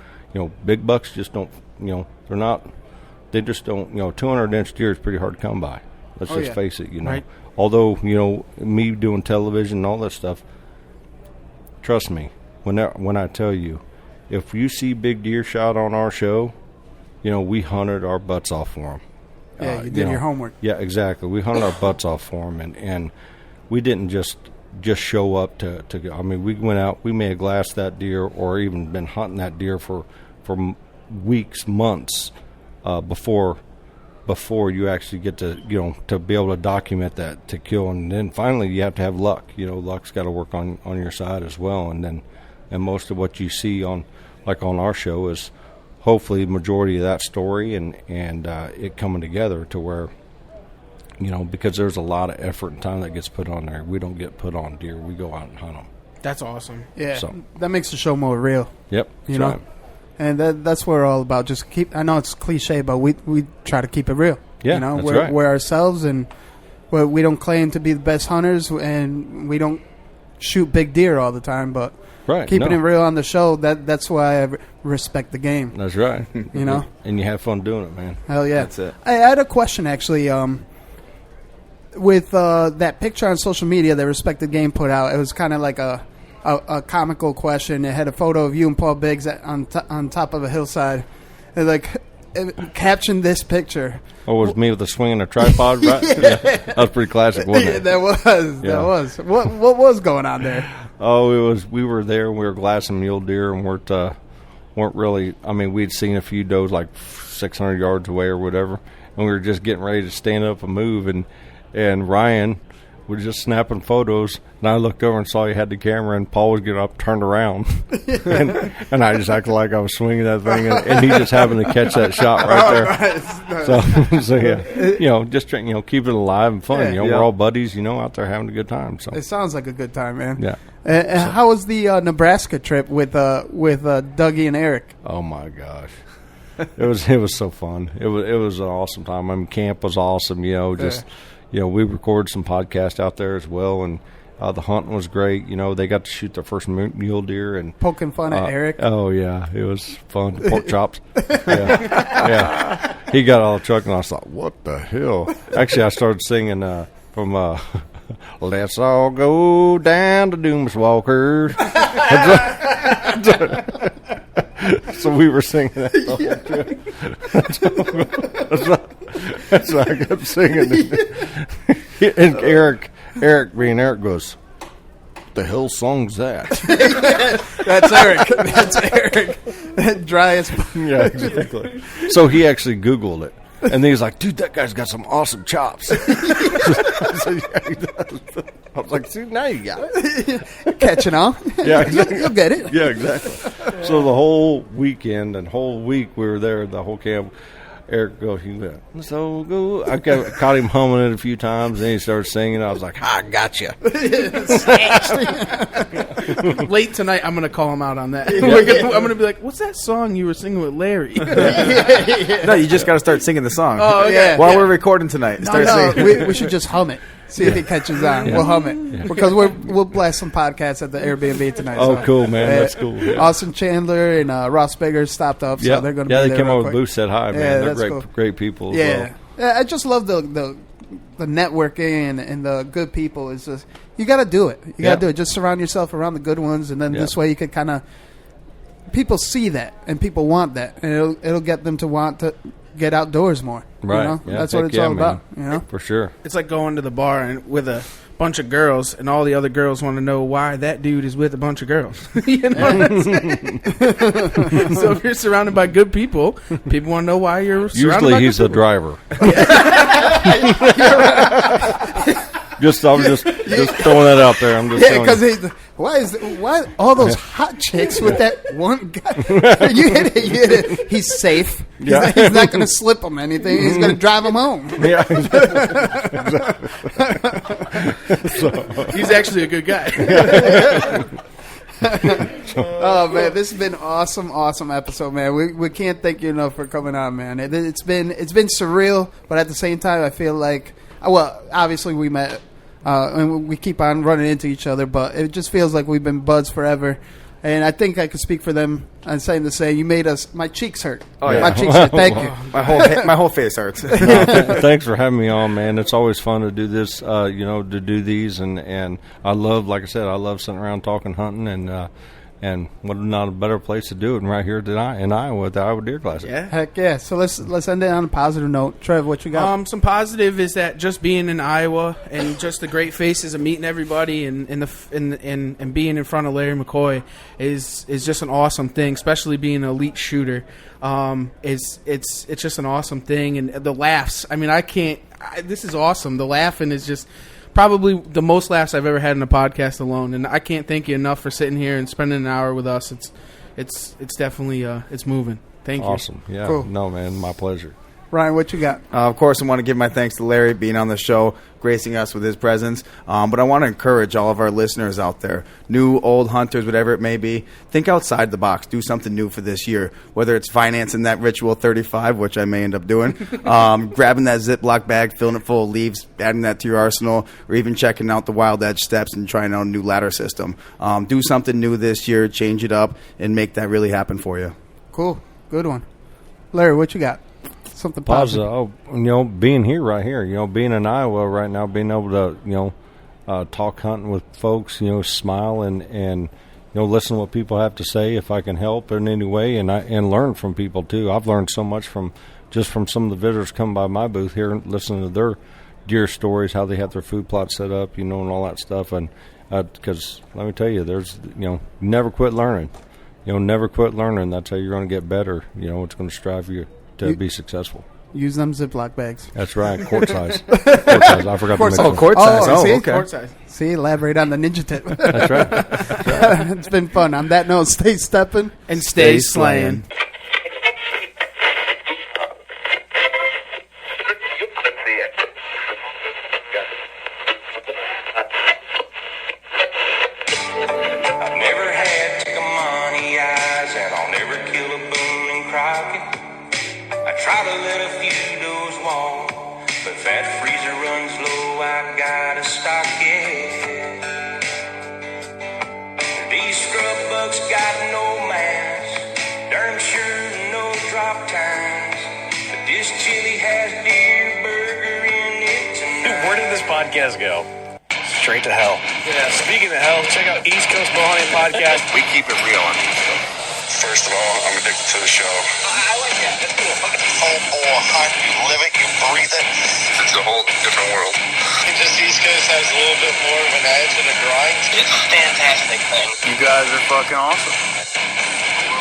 big bucks just don't, they're not, they just don't, 200-inch deer is pretty hard to come by. Let's just face it, Right. Although, me doing television and all that stuff, trust me, when I tell you, if you see big deer shot on our show, we hunted our butts off for them. Yeah, you did your homework. Yeah, exactly. We hunted our butts off for them, and we didn't just show up to. I mean, we went out, we may have glassed that deer, or even been hunting that deer for weeks, months before you actually get to to be able to document that to kill, and then finally you have to have luck. Luck's got to work on your side as well, and most of what you see on our show is hopefully majority of that story and it coming together to where because there's a lot of effort and time that gets put on there. We don't get put on deer. We go out and hunt them. That's awesome. Yeah, that makes the show more real. Yep, you know. Right. And that's what we're all about. Just I know it's cliche, but we try to keep it real. Yeah, that's right. We're ourselves, and we don't claim to be the best hunters, and we don't shoot big deer all the time. But keeping it real on the show, that's why I respect the game. That's right. And you have fun doing it, man. Hell yeah. That's it. I had a question, actually. With that picture on social media that Respect the Game put out, it was kind of like a comical question. It had a photo of you and Paul Biggs on top of a hillside. It captioned this picture. Oh, it was me with the swing and a tripod, right? Yeah. That was pretty classic, wasn't it? That was. What was going on there? Oh, we were there and we were glassing mule deer and weren't really. I mean, we'd seen a few does like 600 yards away or whatever, and we were just getting ready to stand up and move, and Ryan was just snapping photos, and I looked over and saw he had the camera, and Paul was getting up, turned around, and I just acted like I was swinging that thing, and he just happened to catch that shot right there. Nice. So yeah, just keep it alive and fun. We're all buddies, out there having a good time. So it sounds like a good time, man. Yeah. How was the Nebraska trip with Dougie and Eric? Oh my gosh. It was so fun. It was an awesome time. I mean, camp was awesome. We recorded some podcasts out there as well, and the hunting was great. They got to shoot their first mule deer and poking fun at Eric. Oh yeah, it was fun. Pork chops. Yeah. He got out of the truck, and I thought, "What the hell?" Actually, I started singing from "Let's All Go Down to Doomswalkers." So we were singing that the whole trip. That's what I kept singing. And Eric being Eric goes, "What the hell song's that?" That's Eric. Dry as fuck. Yeah, exactly. So he actually Googled it. And then he's like, "Dude, that guy's got some awesome chops." I was like, "See, now you got it." Catching on. Yeah, exactly. You'll get it. Yeah, exactly. So the whole weekend and whole week we were there, the whole camp. Eric goes, he went, "So go." I caught him humming it a few times, and he started singing. I was like, "I got you." Late tonight, I'm going to call him out on that. I'm going to be like, "What's that song you were singing with Larry?" No, you just got to start singing the song. Oh, yeah. While we're recording tonight. We should just hum it. See if it catches on. Yeah. We'll hum it because we'll blast some podcasts at the Airbnb tonight. Oh, so. Cool, man! That's cool. Yeah. Austin Chandler and Ross Bigger stopped up, so they're going to be there. Yeah, they came over with Booth, said hi, man. Yeah, they're cool. Great people. As well. Yeah, I just love the networking and the good people. It's just you got to do it. You got to do it. Just surround yourself around the good ones, and then this way you could kind of people see that and people want that, and it'll get them to want to get outdoors more. Right. You know? Yeah, that's what it's all about. You know, for sure. It's like going to the bar and with a bunch of girls, and all the other girls want to know why that dude is with a bunch of girls. You know what I'm saying? So if you're surrounded by good people, people want to know why you're surrounded by Usually he's good the people. driver. I'm just throwing that out there. I'm just because why why all those hot chicks with that one guy? You hit it. He's safe. He's not going to slip them anything. He's going to drive them home. Yeah, he's actually a good guy. Oh man, this has been awesome episode, man. We can't thank you enough for coming on, man. It's been surreal, but at the same time, I feel like, well, obviously we met, and we keep on running into each other, but it just feels like we've been buds forever. And I think I could speak for them on saying the same. You made my cheeks hurt. Oh yeah, my cheeks hurt. Thank you. My whole face hurts. Thanks for having me on, man. It's always fun to do this. To do these, and I love, like I said, I love sitting around talking hunting, and what not a better place to do it than right here in Iowa at the Iowa Deer Classic. Yeah, heck yeah. So let's end it on a positive note. Trev, what you got? Some positive is that just being in Iowa and just the great faces of meeting everybody and being in front of Larry McCoy is just an awesome thing, especially being an elite shooter. It's just an awesome thing, and the laughs. I mean, this is awesome. The laughing is just probably the most laughs I've ever had in a podcast alone, and I can't thank you enough for sitting here and spending an hour with us. It's definitely it's moving. Thank you. Awesome. Yeah. Cool. No, man, my pleasure. Ryan, what you got? Of course, I want to give my thanks to Larry being on the show, gracing us with his presence. But I want to encourage all of our listeners out there, new, old hunters, whatever it may be, think outside the box. Do something new for this year, whether it's financing that Ritual 35, which I may end up doing, grabbing that Ziploc bag, filling it full of leaves, adding that to your arsenal, or even checking out the Wild Edge steps and trying out a new ladder system. Do something new this year, change it up, and make that really happen for you. Cool. Good one. Larry, what you got? Something positive. Being here right here, being in Iowa right now, being able to, talk hunting with folks, smile and listen to what people have to say if I can help in any way, and learn from people too. I've learned so much from some of the visitors come by my booth here and listening to their deer stories, how they have their food plot set up, and all that stuff. And because let me tell you, there's never quit learning. Never quit learning. That's how you're going to get better. It's going to strive you to be successful. Use them Ziploc bags. That's right, quart size. Quart size. I forgot to mention. Quart size. See? Okay. Quart size. See, elaborate on the ninja tip. That's right. It's been fun. On that note, stay stepping and stay slaying. Podcast go straight to hell. Yeah. Speaking of hell, check out East Coast Bowhunting Podcast. We keep it real on the East Coast. First of all, I'm addicted to the show. I like that. That's cool. Full hunt, you live it, you breathe it. It's a whole different world. Just East Coast has a little bit more of an edge and a grind. It's a fantastic thing. You guys are fucking awesome.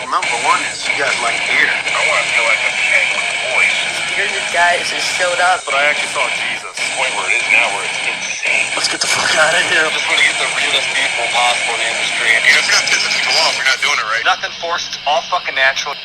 Well, number one is you guys like beer. I want to feel like I'm hanging with the boys. You're the guys that showed up. But I actually saw Jesus. Point where it is now, where it's insane. Let's get the fuck out of here. I just want to get the realest people possible in the industry. If you're not pissing people off, you're not doing it right. Nothing forced, all fucking natural.